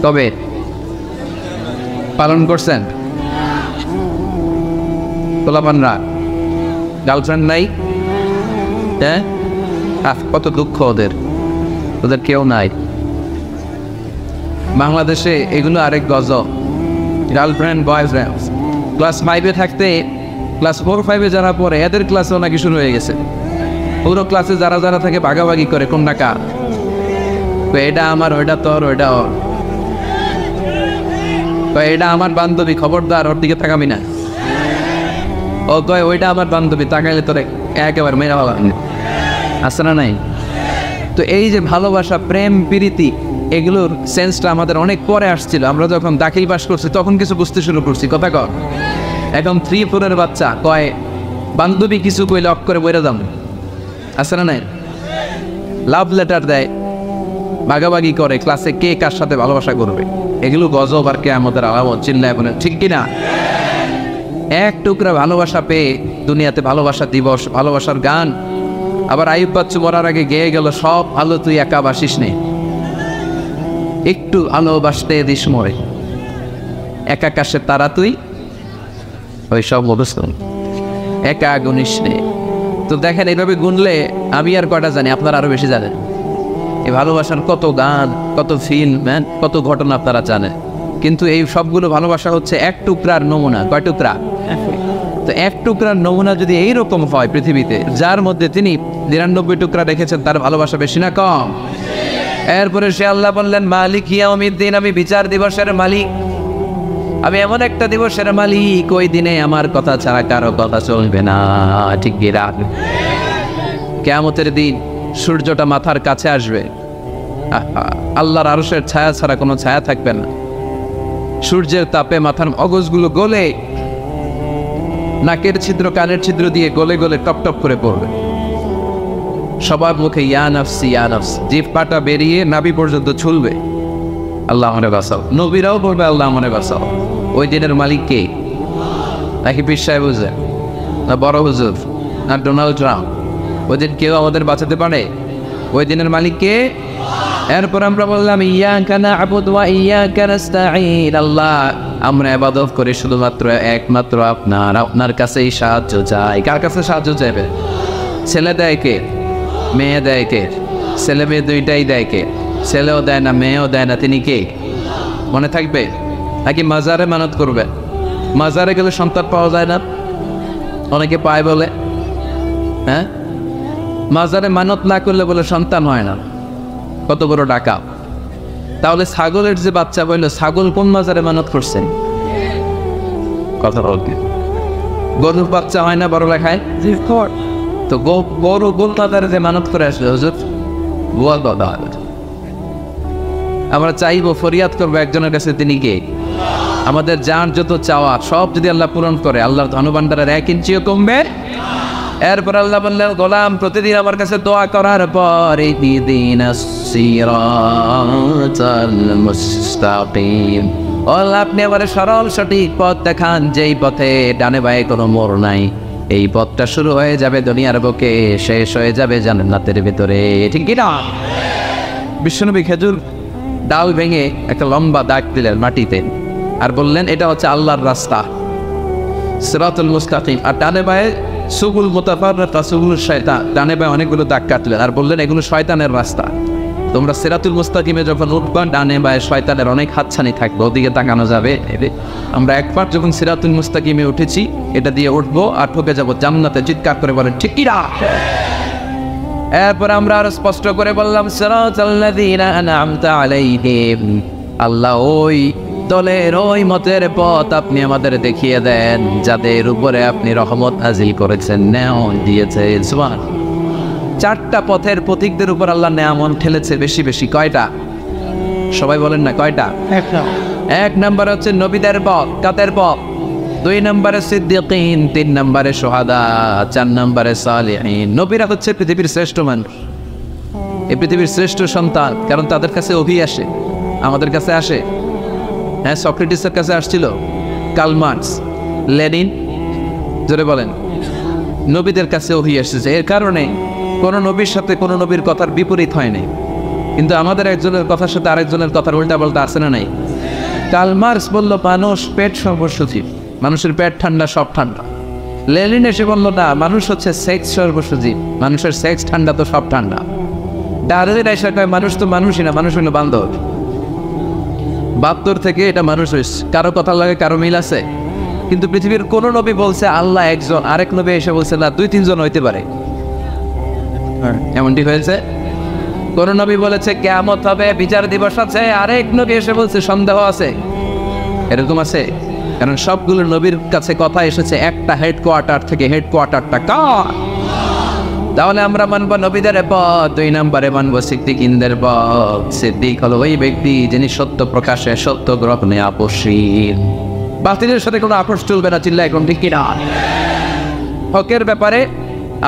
তবে পালন করছেন? তোলাপানরা গার্লফ্রেন্ড নাই? হ্যাঁ, কত দুঃখ ওদের কেউ নাই। বাংলাদেশে এগুলো আরেক গজব। গার্লফ্রেন্ড বয়ফ্রেন্ড ক্লাস 5-এ থাকতে ক্লাস 4-5-এ যারা পড়ে এদের ক্লাসেও নাকি শুরু হয়ে গেছে। পুরো ক্লাসে যারা যারা থাকে ভাগাভাগি করে কোনটা কার, এটা আমার, ওইটা তোর, ওইটা ওর, এটা আমার বান্ধবী, খবরদার ওর দিকে তাকাবি না। ও কয় ওইটা আমার বান্ধবী, তাকাইলে তোরে একেবারে মেরা ভালো আছে না নাই? তো এই যে ভালোবাসা, প্রেম, প্রীতি, এগুলোর সেন্সটা আমাদের অনেক পরে আসছিল। আমরা যখন দাখিল পাস করছি তখন কিছু বুঝতে শুরু করছি। কথা কর। এখন 3-4-এর বাচ্চা কয় বান্ধবী কিছু কইলে অফ করে বইরা দাম, আছে না নাই? লাভ লেটার দেয়, ভাগাভাগি করে ক্লাসে কে কার সাথে ভালোবাসা করবে। এগুলো গজব আর কিয়ামতের আলামত। চিল্লায় বলেন ঠিক কিনা? এক টুকরা ভালোবাসা পেয়ে দুনিয়াতে ভালোবাসা দিবস, ভালোবাসার গান। আবার আইয়ুব বাচ্চু মরার আগে গেয়ে গেল, সব আলো তুই একা বাসিস নে, একটু ভালোবাসতে দিস মরে, একা আকাশের তারা তুই, ওই সব অবস্থা একা গুনিস নে। তো দেখেন এইভাবে গুনলে আমি আর কয়টা জানি, আপনারা আরো বেশি জানেন। এই ভালোবাসার কত গান, কত ফিল্ম, কত ঘটনা আপনারা জানেন। কিন্তু এই সবগুলো ভালোবাসা হচ্ছে এক টুকরার নমুনা। কয় টুকরা? তো এক টুকরার নমুনা যদি এইরকম হয় পৃথিবীতে, যার মধ্যে তিনি ৯৯ টুকরা রেখেছেন, তার ভালোবাসা বেশি না কম? এরপরে সে আল্লাহ বললেন, মালিক ইয়াউমিদ্দিন, আমি বিচার দিবসের মালিক, আমি এমন একটা দিবসের মালিক, ওই দিনে আমার কথা ছাড়া কারো কথা চলবে না। ঠিক কিনা? কিয়ামতের দিন সূর্যটা মাথার কাছে আসবে, আল্লাহর আরশের ছায়া ছাড়া কোনো ছায়া থাকবে না। সূর্যের তাপে মাথার মগজগুলো গলে, নাকের ছিদ্র কানের ছিদ্র দিয়ে গলে গলে টপ টপ করে পড়বে। সবার মুখে ইয়া নাফসি ইয়া নাফসি, জিভ পাটা বেরিয়ে নাভি পর্যন্ত ছুলবে, আল্লাহ আমারে বাঁচাও। নবীরাও বলবে আল্লাহ আমারে বাঁচাও। ওই দিনের মালিক কে? নাকি পীর সাহেব হুজুর, না বড় হুজুর, না ডোনাল্ড ট্রাম্প? ওই দিন কেউ আমাদের বাঁচাতে পারে? ওই দিনের মালিক কে? এরপর আমরা বললাম ইয়াকা না'বুদু ওয়া ইয়াকা নাস্তাঈন, আল্লাহ আমরা ইবাদত করি শুধুমাত্র একমাত্র আপনার, আপনার কাছেই সাহায্য চাই। কার কাছে সাহায্য চাইবে? ছেলে দেয় কে? মেয়ে দেয় কে? ছেলে মেয়ে দুইটাই দেয় কে? ছেলেও দেয় না, মেয়েও দেয় না, তিনি কে? মনে থাকবে? নাকি মাজারে মানত করবে? মাজারে গেলে সন্তান পাওয়া যায় না, অনেকে পায় বলে। হ্যাঁ, মাজারে মানত না করলে বলে সন্তান হয় না, কত বড় ডাকা। তাহলে ছাগলের যে বাচ্চা বললো, ছাগল কোন মাজারে মানত করছেন? কথা বলতে গরুর বাচ্চা হয় না বড় লেখায়? তো গরু গোল মাজারে যে মানত করে আসলে হুজুর, গোয়াল দাদা। আমরা চাইবো, ফরিয়াদ করবো একজনের কাছে, তিনি কে? আমাদের যার যত চাওয়া সব যদি আল্লাহ পূরণ করে, আল্লাহর ধনভাণ্ডারের 1 ইঞ্চিও কমবে। এরপর আল্লাহ বললেন, গোলাম প্রতিদিন আমার কাছে দোয়া করার পর ইহদিনাস সিরাতাল মুস্তাকিম, আল্লাহ আপনি আমার সরল সঠিক পথ দেখান, যেই পথে ডানে বায়ে কোনো মোড় নাই। এই পথটা শুরু হয়ে যাবে দুনিয়ার বুকে, শেষ হয়ে যাবে জান্নাতের ভিতরে। ঠিক কি না? বিশ্বনবী খেজুর ডাল ভেঙে একটা লম্বা দাগ দিলেন মাটিতে, আর বললেন এটা হচ্ছে আল্লাহর রাস্তা, সিরাতুল মুস্তাকিম। আর ডানে বায়ে সুবুল মুতাফাররিকা সুবুল শয়তান, ডানে বায়ে অনেকগুলো দাগ কাটলেন আর বললেন এগুলো শয়তানের রাস্তা। তোমরা সিরাতুল মুস্তাকিমে যখন উঠবা, ডানে বায়ে শয়তানের অনেক হাতছানি থাকবে, ওদিকে তাকানো যাবে। আমরা একবার যখন সিরাতুল মুস্তাকিমে উঠেছি, এটা দিয়ে উঠবো আর ঠকে যাবো জান্নাতে। চিৎকার করে বলেন ঠিক কি না? এরপর আমরা আরো স্পষ্ট করে বললাম, সিরাতাল্লাযীনা আন'আমতা আলাইহিম, আল্লাহ ওই দলের ওই মতের পথ আপনি আমাদের দেখিয়ে দেন যাদের উপরে আপনি রহমত নাজিল করেছেন, নেয়ামত দিয়েছেন। সুবহানাল্লাহ। 4টা পথের পথিকদের উপর আল্লাহ নেয়ামত ঠেলেছে বেশি বেশি। কয়টা? সবাই বলেন না কয়টা? 1 নম্বর হচ্ছে নবীদের পথ। কাদের পথ? 2 নম্বরে সিদ্দিকিন, 3 নম্বরে শুহাদা, 4 নম্বরে সালিহিন। নবীরা হচ্ছে পৃথিবীর শ্রেষ্ঠ মানুষ, এই পৃথিবীর শ্রেষ্ঠ সন্তান, কারণ তাদের কাছে ওহী আসে, আমাদের কাছে আসে। হ্যাঁ, সক্রেটিসের কাছে আসছিল, কার্ল মার্কস, লেনিন, জোরে বলেন। নবীদের কাছে ওহী এসেছে, এর কারণে কোন নবীর সাথে কোন নবীর কথার বিপরীত হয়নি। কিন্তু আমাদের একজনের কথার সাথে আরেকজনের কথার উল্টা পাল্টা আছে না নাই? কার্ল মার্কস বলল মানুষ পেট সর্বসুজীব, মানুষের পেট ঠান্ডা সব ঠান্ডা। লেনিন এসে বলল না, মানুষ হচ্ছে সেক্স সর্বসুজীব, মানুষের সেক্স ঠান্ডা তো সব ঠান্ডা। ডারউইন এসে কয় মানুষ তো মানুষই না, মানুষ হইল বান্দর। 72 থেকে এটা মানুষ হয়েছে। কারো কথা লাগে কারো মিল আছে, কিন্তু পৃথিবীর কোন নবী বলছে আল্লাহ একজন, আরেক নবী এসে বলছে না 2-3 জন হইতে পারে। এমনটি হয়েছে? কোন নবী বলেছে কিয়ামত হবে, বিচার দিবস আছে, আরেক নবী এসে বলছে সন্দেহ আছে। এরকম আছে? কারণ সবগুলো নবীর কাছে কথা এসেছে একটা হেডকোয়ার্টার থেকে। হেডকোয়ার্টারটা কার? তাহলে আমরা মানবো নবীদের পথ। 2 নম্বরে মানবো সিদ্দিকিনদের পথ। সিদ্দিক হলো ওই ব্যক্তি যিনি সত্য প্রকাশে, সত্য গ্রহণে আপোষহীন। বাতিলের সাথে কোনো আপোষ চলবে না। চিল্লা এখন ঠিক কিনা? হকের ব্যাপারে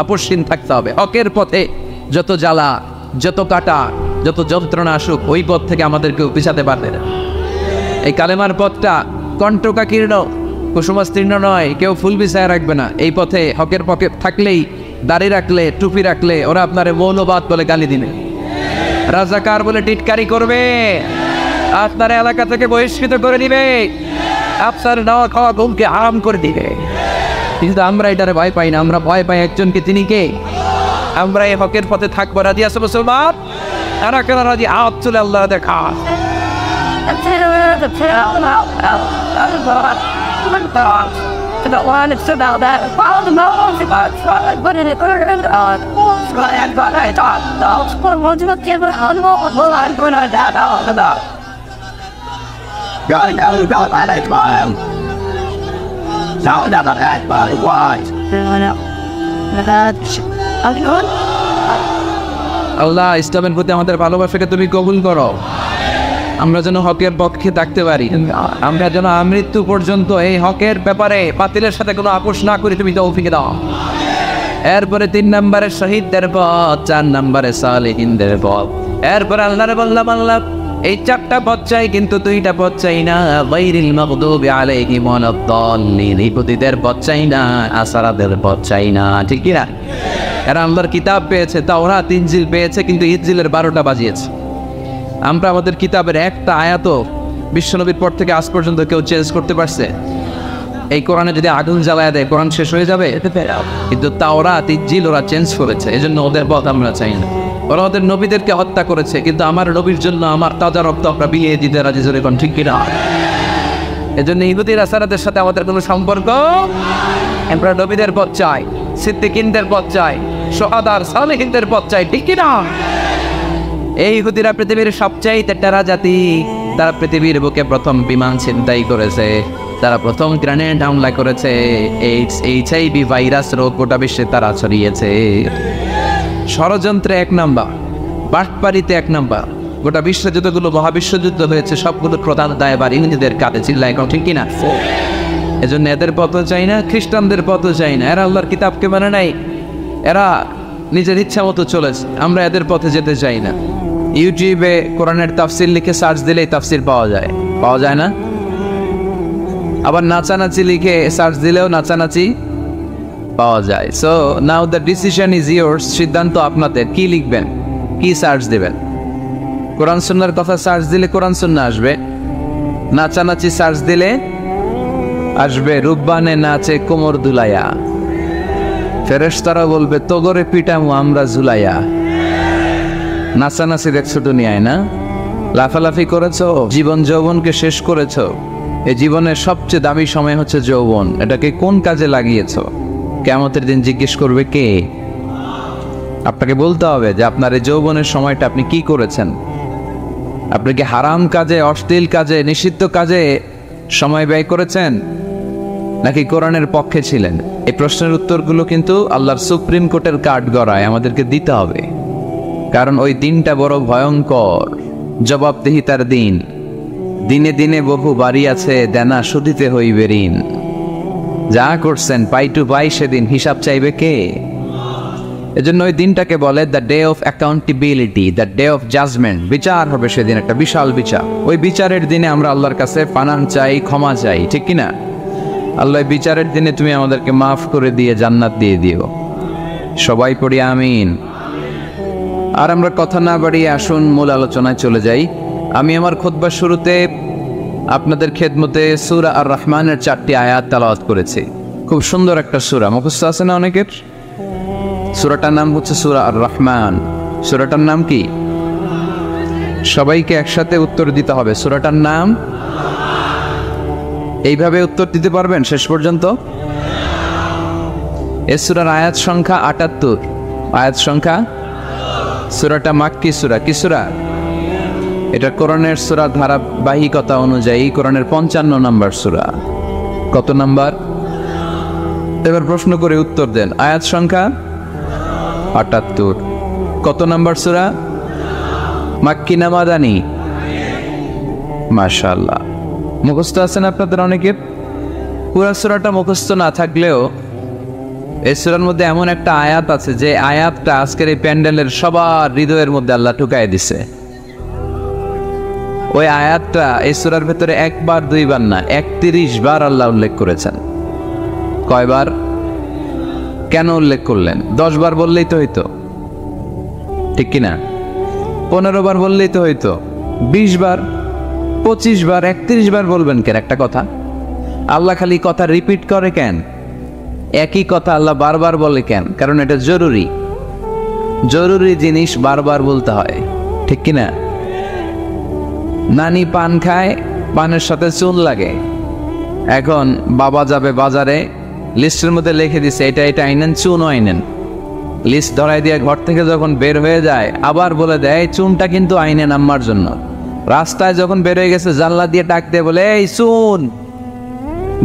আপোষহীন থাকতে হবে। হকের পথে যত জ্বালা, যত কাটা, যত যন্ত্রণা আসুক, ওই পথ থেকে আমাদেরকে পিছাতে পারবে না। এই কালেমার পথটা কণ্টকাকীর্ণ, কুসুমাস্তীর্ণ নয়, কেউ ফুল বিছায় রাখবে না। এই পথে হকের পথে থাকলেই, দাড়ি রাখলে, টুপি রাখলে ওরা আপনারে মৌলবাদ বলে গালি দিবে, রাজাকার বলে টিটকারি করবে, আপনার এলাকা থেকে বহিষ্কৃত করে দিবে, আপনার নাওয়া খাওয়া ঘুমকে হারাম করে দিবে। কিন্তু আমরা এটারে ভয় পাই না, আমরা ভয় পাই একজনকে, তিনি কে? আমরা এই হকের পথে থাকবো। রাজি আছে মুসলমান? এরা কেন রাজি? হাত তুলে আল্লাহ দেখা। আল্লাহ ইসলামের প্রতি আমাদের ভালোবাসাকে তুমি কবুল করো, আমরা যেন হকের পক্ষে থাকতে পারি, আমরা যেন আমৃত্যু পর্যন্ত এই হকের ব্যাপারে বাতিলের সাথে কোনো আপোষ না করি, তুমি তৌফিক দাও। এরপরে 3 নম্বরে শহীদদের পথ, 4 নম্বরে সালেহিনদের পথ। এরপরে আল্লাহরে বললাম, আল্লাহ এই 4টা পথ চাই, কিন্তু 2টা পথ চাই না। গায়রিল মাগদুবি আলাইহিম ওয়ালাদ-দাল্লিন, ইহুদিদের পথ চাই না, আসারাদের পথ চাই না, ঠিক কি না? এরা আল্লাহর কিতাব পেয়েছে, তাওরাত ইনজিল পেয়েছে, কিন্তু ইনজিলের 12টা বাজিয়েছে। আমরা আমাদের কিতাবের একটা আয়াতও বিশ্বনবীর পর থেকে আজ পর্যন্ত কেউ চেঞ্জ করতে পারছে? এই কোরআনে যদি আগুন জ্বালায় দেয় কোরআন শেষ হয়ে যাবে? কিন্তু তাওরাত ইনজিল ওরা চেঞ্জ করেছে, এজন্য ওদের পথ আমরা চাই না। ওরা ওদের নবীদেরকে হত্যা করেছে, কিন্তু আমার নবীর জন্য আমার তাজা রক্ত আমরা বিলিয়ে দিতে রাজি, জোরে কোন ঠিক কিনা? এজন্য ইহুদির আসারাদের সাথে আমাদের কোনো সম্পর্ক, আমরা নবীদের পথ চাই, সিদ্দিকিনদের পথ চাই, শুহাদার সালেহিনদের পথ চাই, ঠিক কিনা? এই ইহুদিরা পৃথিবীর সবচাইতে টেরা জাতি, তারা পৃথিবীর বুকে প্রথম বিমান ছিনতাই করেছে, তারা প্রথম গ্রেনেড হামলা করেছে, HIV ভাইরাস রোগ গোটা বিশ্বে তারা ছড়িয়েছে। ষড়যন্ত্রে 1 নাম্বার, বাটপাড়িতে 1 নাম্বার। গোটা বিশ্বে যতগুলো মহাবিশ্বযুদ্ধ হয়েছে সবগুলো প্রধান দায়ভার ইহুদিদের কাঁধে, চিল্লায় এখন ঠিক কিনা? এজন্য এদের পথও চাই না, খ্রিস্টানদের পথও চাই না। এরা আল্লাহর কিতাবকে মানে নাই, এরা নিজের ইচ্ছা মতো চলেছে, আমরা এদের পথে যেতে চাই না। ইউটিউবে কোরআনের তাফসির লিখে সার্চ দিলেই তাফসির পাওয়া যায় না? আবার নাচানাচি লিখে সার্চ দিলেও নাচানাচি পাওয়া যায়। So now the decision is yours, সিদ্ধান্ত আপনাদের। কি লিখবেন, কি সার্চ দেবেন? কোরআন সুন্নাহর কথা সার্চ দিলে কোরআন সুন্নাহ আসবে, নাচানাচি সার্চ দিলে আসবে রূপবানে নাচে কোমর দুলাইয়া, ফেরেশতারা বলবে তোগরে পিটামু আমরা ঝুলাইয়া। নাচানাচি দেখছো দুনিয়ায় না? লাফালাফি করেছো, জীবন যৌবনকে শেষ করেছো। এই জীবনের সবচেয়ে দামি সময় হচ্ছে যৌবন, এটাকে কোন কাজে লাগিয়েছো? কিয়ামতের দিন জিজ্ঞেস করবে কে? আপনাকে বলতে হবে যে আপনার এই যৌবনের সময়টা আপনি কি করেছেন। আপনি কি হারাম কাজে, অশ্লীল কাজে, নিষিদ্ধ কাজে সময় ব্যয় করেছেন, নাকি কোরআনের পক্ষে ছিলেন? এই প্রশ্নের উত্তরগুলো কিন্তু আল্লাহর সুপ্রিম কোর্টের কাঠ গড়ায় আমাদেরকে দিতে হবে, কারণ ওই দিনটা বড় ভয়ঙ্কর, জবাবদিহিতার দিন। দিনে দিনে বহু বাড়ি আছে, দেনা শুধিতে হইবে ঋণ। যা করছেন পাই টু পাই, সেদিন হিসাব চাইবে কে? এজন্য ওই দিনটাকে বলে the day of accountability, the day of judgement. বিচার হবে সেদিন, একটা বিশাল বিচার। ওই বিচারের দিনে আমরা আল্লাহর কাছে ফানান চাই, ক্ষমা চাই, ঠিক কিনা? আল্লাহ বিচারের দিনে তুমি আমাদেরকে মাফ করে দিয়ে জান্নাত দিয়ে দিও। সবাই পড়ি আমিন। আর আমরা কথা না বাড়িয়ে আসুন মূল আলোচনায় চলে যাই। আমি আমার খুতবার শুরুতে আপনাদের খেদমতে সূরা আর রহমানের 4টি আয়াত তেলাওয়াত করেছি। খুব সুন্দর একটা সূরা, মুখস্থ আছে না অনেকের? সূরাটার নাম হচ্ছে সূরা আর রহমান। সূরাটার নাম কি? সবাইকে একসাথে উত্তর দিতে হবে। সূরাটার নাম এইভাবে উত্তর দিতে পারবেন শেষ পর্যন্ত? এই সূরার আয়াত সংখ্যা 78। আয়াত সংখ্যা, সূরাটা মাক্কি সূরা। কি সূরা এটা? কোরআনের সূরা ধারাবাহিকতা অনুযায়ী কোরআনের 55 নম্বর সূরা। কত নাম্বার? এবার প্রশ্ন করে উত্তর দেন। আয়াত সংখ্যা 78। কত নাম্বার সূরা? মাক্কি না মাদানী? মাশাআল্লাহ, মুখস্থ আছেন আপনাদের অনেকের। পুরা সূরাটা মুখস্থ না থাকলেও এই সূরার মধ্যে এমন একটা আয়াত আছে যে আয়াতটা আজকের এই প্যান্ডেলের সবার হৃদয়ের মধ্যে আল্লাহ ঢুকায় দিছে। ওই আয়াতটা এই সূরার ভেতরে একবার দুইবার না 31 বার আল্লাহ উল্লেখ করেছেন। কয়বার? কেন উল্লেখ করলেন? 10 বার বললেই তো হইতো, ঠিক কিনা? 15 বার বললেই তো হইতো, 20 বার, 25 বার, 31 বার বলবেন কেন একটা কথা? আল্লাহ খালি কথা রিপিট করে কেন? একই কথা আল্লাহ বারবার বলে কেন? কারণ এটা জরুরি। জরুরি জিনিস বারবার বলতে হয়, ঠিক কিনা? নানি পান খায়, পানের সাথে চুন লাগে। এখন বাবা যাবে বাজারে, লিস্টের মধ্যে লিখে দিছে এটা এটা আইনেন, চুনও আইনেন। লিস্ট ধরাই দিয়ে ঘর থেকে যখন বের হয়ে যায় আবার বলে দেয় চুনটা কিন্তু আইনেন আম্মার জন্য। রাস্তায় যখন বের হয়ে গেছে জানলা দিয়ে ডাক দিয়ে বলে এই চুন,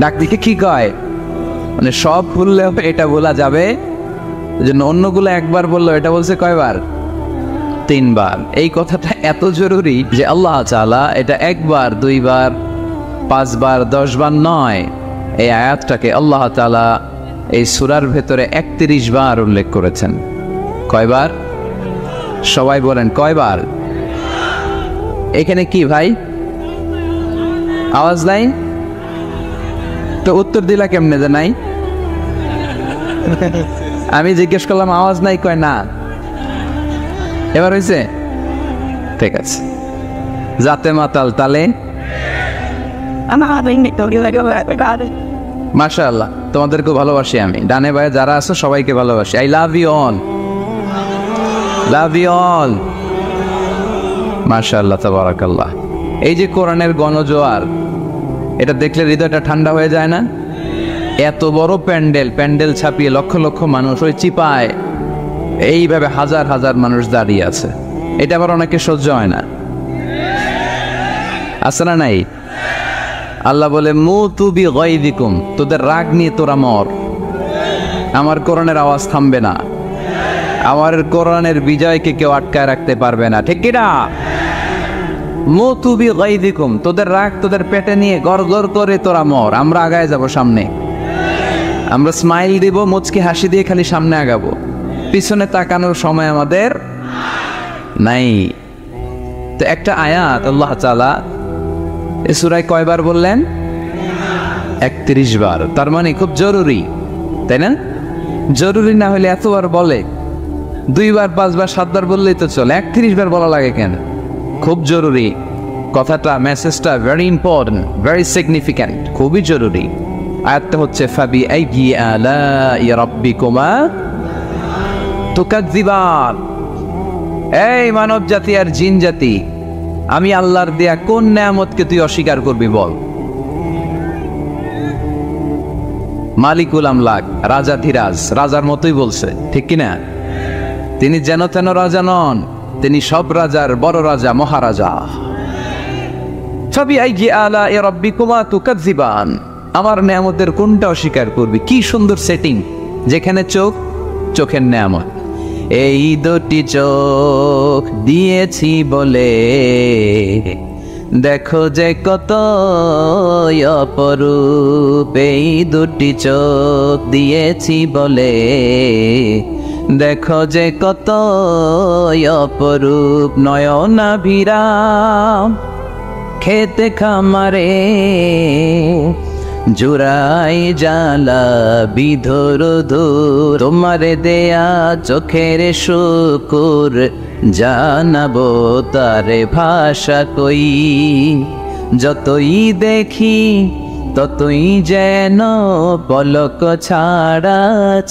ডাক দিকে কি কয়? মানে সব ভুললেও এটা বলা যাবে, জন্য অন্যগুলো একবার বললো, এটা বলছে কয়বার? 3 বার। এই কথাটা এত জরুরি যে আল্লাহ তাআলা এটা 1 বার 2 বার 5 বার 10 বার নয়, এই আয়াতটাকে আল্লাহ তাআলা এই সূরার ভেতরে 31 বার উল্লেখ করেছেন। কয়বার? সবাই বলেন কয়বার? এখানে কি ভাই আওয়াজ নাই? তো উত্তর দিলা কেমনে যে নাই? আমি জিজ্ঞেস করলাম আওয়াজ নাই, কয় না। এবার হয়েছে? ঠিক আছে। জাতে মাতাল তালে মাশাআল্লাহ, তোমাদেরকে ভালোবাসি আমি। ডানে বায়ে যারা আছো সবাইকে ভালোবাসি। I love you all, love you all. মাশাআল্লাহ, তাবারাকাল্লাহ। এই যে কোরআনের গণজোয়ার, এটা দেখলে হৃদয়টা ঠান্ডা হয়ে যায় না? এত বড় প্যান্ডেল, প্যান্ডেল ছাপিয়ে লক্ষ লক্ষ মানুষ, ওই চিপায় এইভাবে হাজার হাজার মানুষ দাঁড়িয়ে আছে। এটা আবার অনেকে সহ্য হয় না, আছে না নাই? আল্লাহ বলে মুতু বিগাইযিকুম, তোদের রাগ নিয়ে তোরা মর। আমার কোরআনের আওয়াজ থামবে না, আমার কোরআনের বিজয়কে কেউ আটকায় রাখতে পারবে না, ঠিক কি না? মুতু বিগাইযিকুম, তোদের রাগ তোদের পেটে নিয়ে গড়গড় করে তোরা মর। আমরা আগায় যাব সামনে, আমরা স্মাইল দিব, মুচকি হাসি দিয়ে খালি সামনে আগাবো, পিছনে তাকানোর সময় আমাদের নাই। তো একটা আয়াত আল্লাহ তাআলা এই সূরায় কয়বার বললেন? 31 বার। তার মানে খুব জরুরি, তাই না? জরুরি না হলে এতবার বলে? 2 বার 5 বার 7 বার বললেই তো চলে, 31 বার বলা লাগে কেন? খুব জরুরি কথাটা, মেসেজটা ভেরি ইম্পর্টেন্ট, ভেরি সিগনিফিক্যান্ট, খুবই জরুরি। আয়াতটা হচ্ছে ফাবি আইয়ি আলাই রাব্বিকুমা তুকাজ্জিবান। এই মানব জাতি আর জিন জাতি, আমি আল্লাহর দেয়া কোন নেয়ামতকে তুই অস্বীকার করবি বল? মালিকুল আমলাক, রাজাধিরাজ, রাজার মতোই বলছে, ঠিক কিনা? তিনি যেন তেন রাজা নন, তিনি সব রাজার বড় রাজা, মহারাজা। ফাবিআইয়ি আলাই রাব্বিকুমা তুকাজ্জিবান, আমার নেয়ামতের কোনটা অস্বীকার করবি? কি সুন্দর সেটিং, যেখানে চোখ, চোখের নেয়ামত। এই দুটি চোখ দিয়েছি বলে দেখো যে কত অপরূপ, এই দুটি চোখ দিয়েছি বলে দেখো যে কত অপরূপ। নয়নাভিরাম খেতে খামারে জুড়াই জালা বিধর ধূর, তোমারে দেয়া চোখের শুকুর জানাবো তারে ভাষা কই। যতই দেখি ততই যেন পলক ছাড়া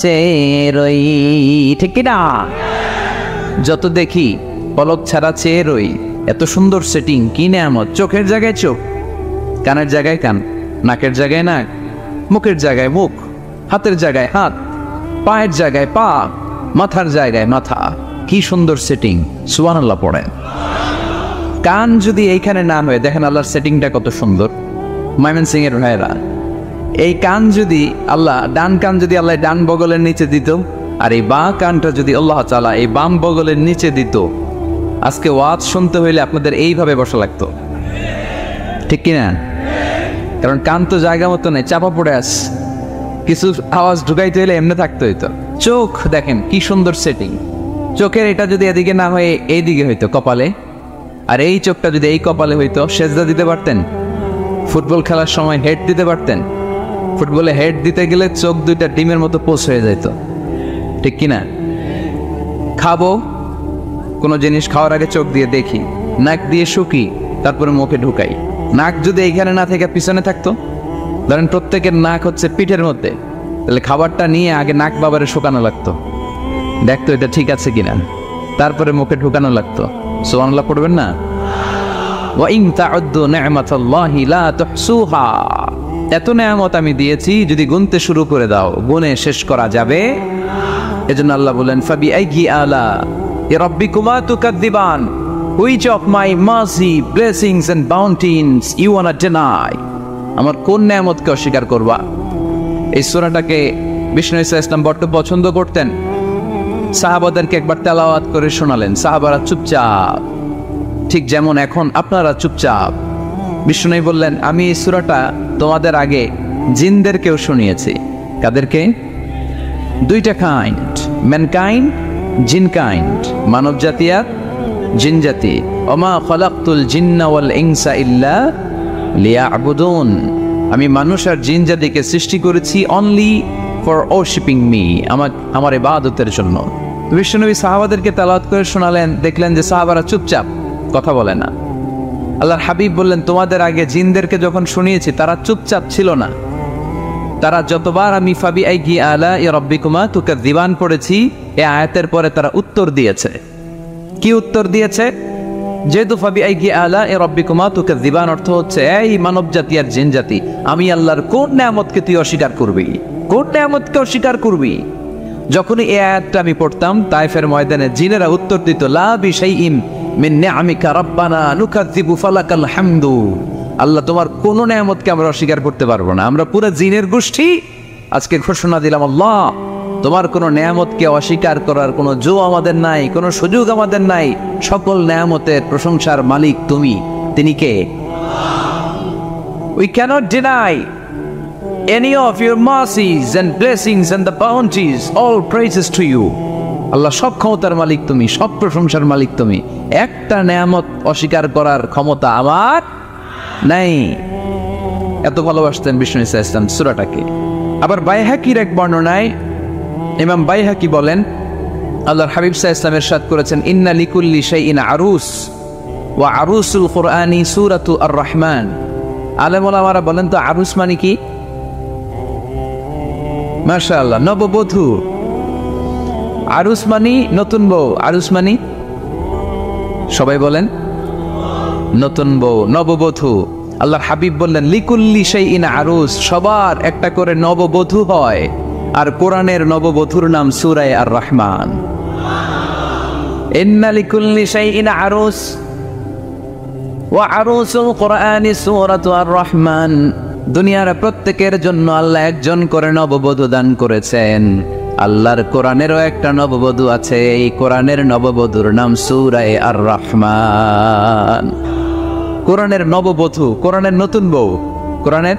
চেয়ে রই, ঠিক না? যত দেখি পলক ছাড়া চেয়ে রই। এত সুন্দর সেটিং, কি নেয়ামত! চোখের জায়গায় চোখ, কানের জায়গায় কান, নাকের জায়গায় নাক, মুখের জায়গায় মুখ, হাতের জায়গায় হাত, পায়ের জায়গায় পা, মাথার জায়গায় মাথা। কি সুন্দর সেটিং! সুবহানাল্লাহ পড়েন। কান যদি এইখানে না হয়, দেখেন আল্লাহর সেটিংটা কত সুন্দর। ময়মনসিং এর ভাইরা, এই কান যদি আল্লাহ, ডান কান যদি আল্লাহ ডান বগলের নিচে দিত, আর এই বাঁ কানটা যদি আল্লাহ তাআলা এই বাম বগলের নিচে দিত, আজকে ওয়াজ শুনতে হইলে আপনাদের এইভাবে বসা লাগতো, ঠিক কিনা? কারণ কান তো জায়গা মতো নেই, চাপা পড়ে আছে, কিছু আওয়াজ ঢুকাইতে হইলে এমনি থাকতে হইতো। চোখ দেখেন কি সুন্দর সেটিং। চোখের এটা যদি এদিকে না হয়ে এইদিকে হইতো, কপালে, আর এই চোখটা যদি এই কপালে হইতো, সেজদা দিতে পারতেন? ফুটবল খেলার সময় হেড দিতে পারতেন? ফুটবলে হেড দিতে গেলে চোখ দুইটা ডিমের মতো পোষ হয়ে যেত, ঠিক কিনা? খাবো, কোনো জিনিস খাওয়ার আগে চোখ দিয়ে দেখি, নাক দিয়ে শুকি, তারপরে মুখে ঢুকাই। নাক যদি এইখানে না থেকে পিছনে থাকতো, ধরেন প্রত্যেকের নাক হচ্ছে পিঠের মধ্যে, তাহলে খাবারটা নিয়ে আগে নাক বাবারে শুকানো লাগতো, দেখতো এটা ঠিক আছে কিনা, তারপরে মুখে ঢুকানো লাগতো। সুবহানাল্লাহ পড়বেন না? ওয়া ইন তাউদ্দু নি'মাতাল্লাহি লা তুহসুহা, এত নেয়ামত আমি দিয়েছি, যদি গুনতে শুরু করে দাও গুনে শেষ করা যাবে। এজন্য আল্লাহ বলেন ফাবিআইয়ি আলা রাব্বিকুমা তুকাযযিবান, which of my mercy blessings and bounties you wanna deny, আমার কোন নেয়ামতকে অস্বীকার করবা? এই সূরাটাকে বিষ্ণু ইসা ইসলাম বড্ড পছন্দ করতেন। সাহাবাদেরকে একবার তেলাওয়াত করে শোনালেন, সাহাবারা চুপচাপ, ঠিক যেমন এখন আপনারা চুপচাপ। বিষ্ণু বললেন, আমি এই সূরাটা তোমাদের আগে জিনদেরকেও শুনিয়েছি। কাদেরকে? দুইটা কাইন্ড, ম্যানকাইন্ড, জিন কাইন্ড, মানব জাতি আর জিন জাতি। ওমা খালাকতুল জিন্না ওয়াল ইনসা ইল্লা লিয়াবুদুন, আমি মানুষ আর জিন জাতিকে সৃষ্টি করেছি অনলি ফর ওরশিপিং মি, আমার ইবাদতের জন্য। বিশ্বনবী সাহাবাদেরকে তেলাওয়াত করে শোনালেন, দেখলেন যে সাহাবারা চুপচাপ, কথা বলে না। আল্লাহর হাবিব বললেন, তোমাদের আগে জিনদেরকে যখন শুনিয়েছি তারা চুপচাপ ছিল না, তারা যতবার আমি ফাবিআইয়ি আলা রাব্বিকুমা তুকাযযিবান পড়েছি, এই আয়াতের পরে তারা উত্তর দিয়েছে। কি উত্তর দিয়েছে? যেহেতু ফাবিআইয়ি আলা রাব্বিকুমা তুকাযযিবান অর্থ হচ্ছে, এই মানব জাতি আর জিন জাতি, আমি আল্লাহর কোন নেয়ামতকে তুই অস্বীকার করবি, কোন নেয়ামতকে অস্বীকার করবি? যখনই এই আয়াতটা আমি পড়তাম, তায়েফের ময়দানে জিনেরা উত্তর দিত, লা বিশাইইন মিন নিআমিকা রাব্বানা নুকাযযিবু ফালাকাল হামদু, আল্লাহ তোমার কোন নেয়ামতকে আমরা অস্বীকার করতে পারবো না। আমরা পুরো জিনের গোষ্ঠী আজকে ঘোষণা দিলাম, আল্লাহ তোমার কোনো নেয়ামতকে অস্বীকার করার কোনো জো আমাদের নাই, কোনো সুযোগ আমাদের নাই। সকল নেয়ামতের প্রশংসার মালিক তুমি। তিনি কে? We cannot deny any of your mercies and blessings and the bounties. All praises to you. আল্লাহ সব ক্ষমতার মালিক তুমি, সব প্রশংসার মালিক তুমি। একটা নেয়ামত অস্বীকার করার ক্ষমতা আমার নাই। এত ভালোবাসতেন বিষ্ণু ইসা ইসলাম সূরাটাকে। আবার বাইহাকির এক বর্ণনায় ইমাম বাইহাকি বলেন, আল্লাহর হাবিব সাল্লাল্লাহু আলাইহি ওয়াসাল্লাম ইরশাদ করেছেন, ইন্না লিকুল্লি শাইইন আরুস ওয়া আরুসুল কুরআনি সূরাতু আর-রহমান। আলেম ওলামারা বলেন তো আরুস মানে কি? মাশাআল্লাহ, নববধূ। আরুস মানে নতুন বউ, আরুস মানে সবাই বলেন নতুন বউ, নববধূ। আল্লাহর হাবিব বললেন, লিকুল্লি শাইইন আরুস, সবার একটা করে নববধূ হয়। আর কোরআনের নববধূর নাম সূরা আর-রহমান। ইন্না লিকুল্লি শাইইন আরুস ওয়া আরুসুল কুরআনি সূরাতু আর-রহমান। দুনিয়ার প্রত্যেকের জন্য আল্লাহ একজন করে নববধূ দান করেছেন। আল্লাহর কোরআনেরও একটা নববধূ আছে, এই কোরআনের নববধূর নাম সূরা আর-রহমান। কোরআনের নববধূ, কোরআনের নতুন বউ, কোরআনের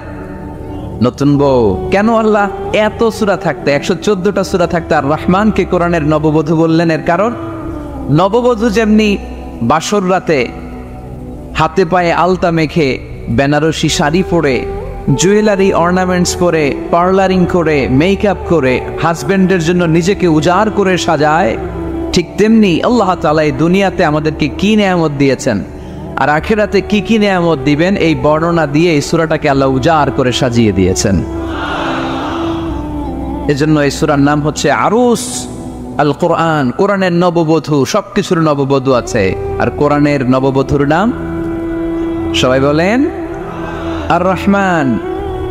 নতুন বউ। কেন আল্লাহ এত সূরা থাকতে, 114টা সূরা থাকতে আর রহমানকে কোরআনের নববধূ বললেন? এর কারণ, নববধূ যেমনি বাসর রাতে হাতে পায়ে আলতা মেখে, বেনারসি শাড়ি পরে, জুয়েলারি অর্নামেন্টস করে, পার্লারিং করে, মেকআপ করে হাজবেন্ডের জন্য নিজেকে উজাড় করে সাজায়, ঠিক তেমনি আল্লাহ তাআলা এই দুনিয়াতে আমাদেরকে কি নেয়ামত দিয়েছেন আর আখিরাতে কি কি নেয়ামত দিবেন, এই বর্ণনা দিয়ে এই সূরাটাকে আল্লাহ উজাড় করে সাজিয়ে দিয়েছেন। এজন্য এই সূরার নাম হচ্ছে আরুস আল কোরআন, কোরআনের নববধূ। সবকিছুর নববধূ আছে, আর কোরআনের নববধূর নাম সবাই বলেন আর রহমান।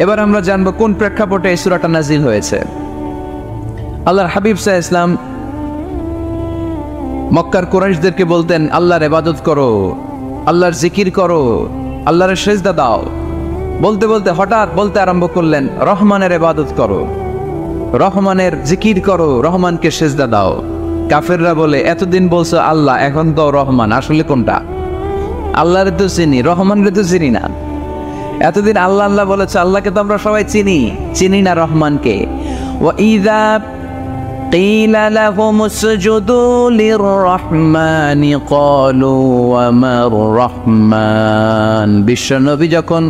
এবার আমরা জানবো কোন প্রেক্ষাপটে এই সূরাটা নাজিল হয়েছে। আল্লাহর হাবিব সাল্লাল্লাহু আলাইহি ওয়াসাল্লাম মক্কার কুরাইশদেরকে বলতেন, আল্লাহর ইবাদত করো, আল্লাহর জিকির করো, আল্লাহর সেজদা দাও। বলতে বলতে হঠাৎ বলতে আরম্ভ করলেন, রহমানের ইবাদত করো, রহমানের জিকির করো, রহমানকে সেজদা দাও। কাফেররা বলে, এতদিন বলছো আল্লাহ, এখন তো রহমান, আসলে কোনটা? আল্লাহরে তো চিনি, রহমানরে তো চিনি না। এতদিন আল্লাহ আল্লাহ বলেছে, আল্লাহকে তো আমরা সবাই চিনি, চিনি না রহমানকে। ওয়া ইযা قيل لهم اسجدوا للرحمن قالوا وما الرحمن বিশ্বনবী যখন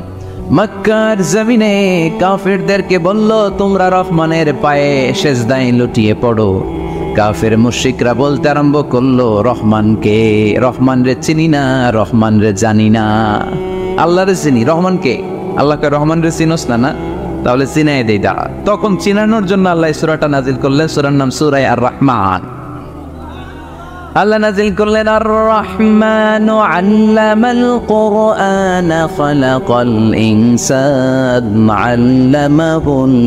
মক্কার জমিনে কাফিরদেরকে বলল তোমরা রহমানের পায়ে সিজদায় লুটিয়ে পড়ো, কাফের মুশরিকরা বলতে আরম্ভ করলো রহমানকে, রহমান রে চিনি না, রহমান রে জানি না। আল্লাহ রে চিনি, রহমান কে? আল্লাহকে রহমান রে চিনোস না? না, তাহলে চিনাই দেই দাঁড়া। তখন চিনানোর জন্য আল্লাহ সূরাটা নাজিল করলেন, সূরার নাম সূরা আর রহমান। আল্লাহ নাজিল করলেন আর রহমানু আল্লামাল কুরআন খালাকাল ইনসান আল্লামাহুল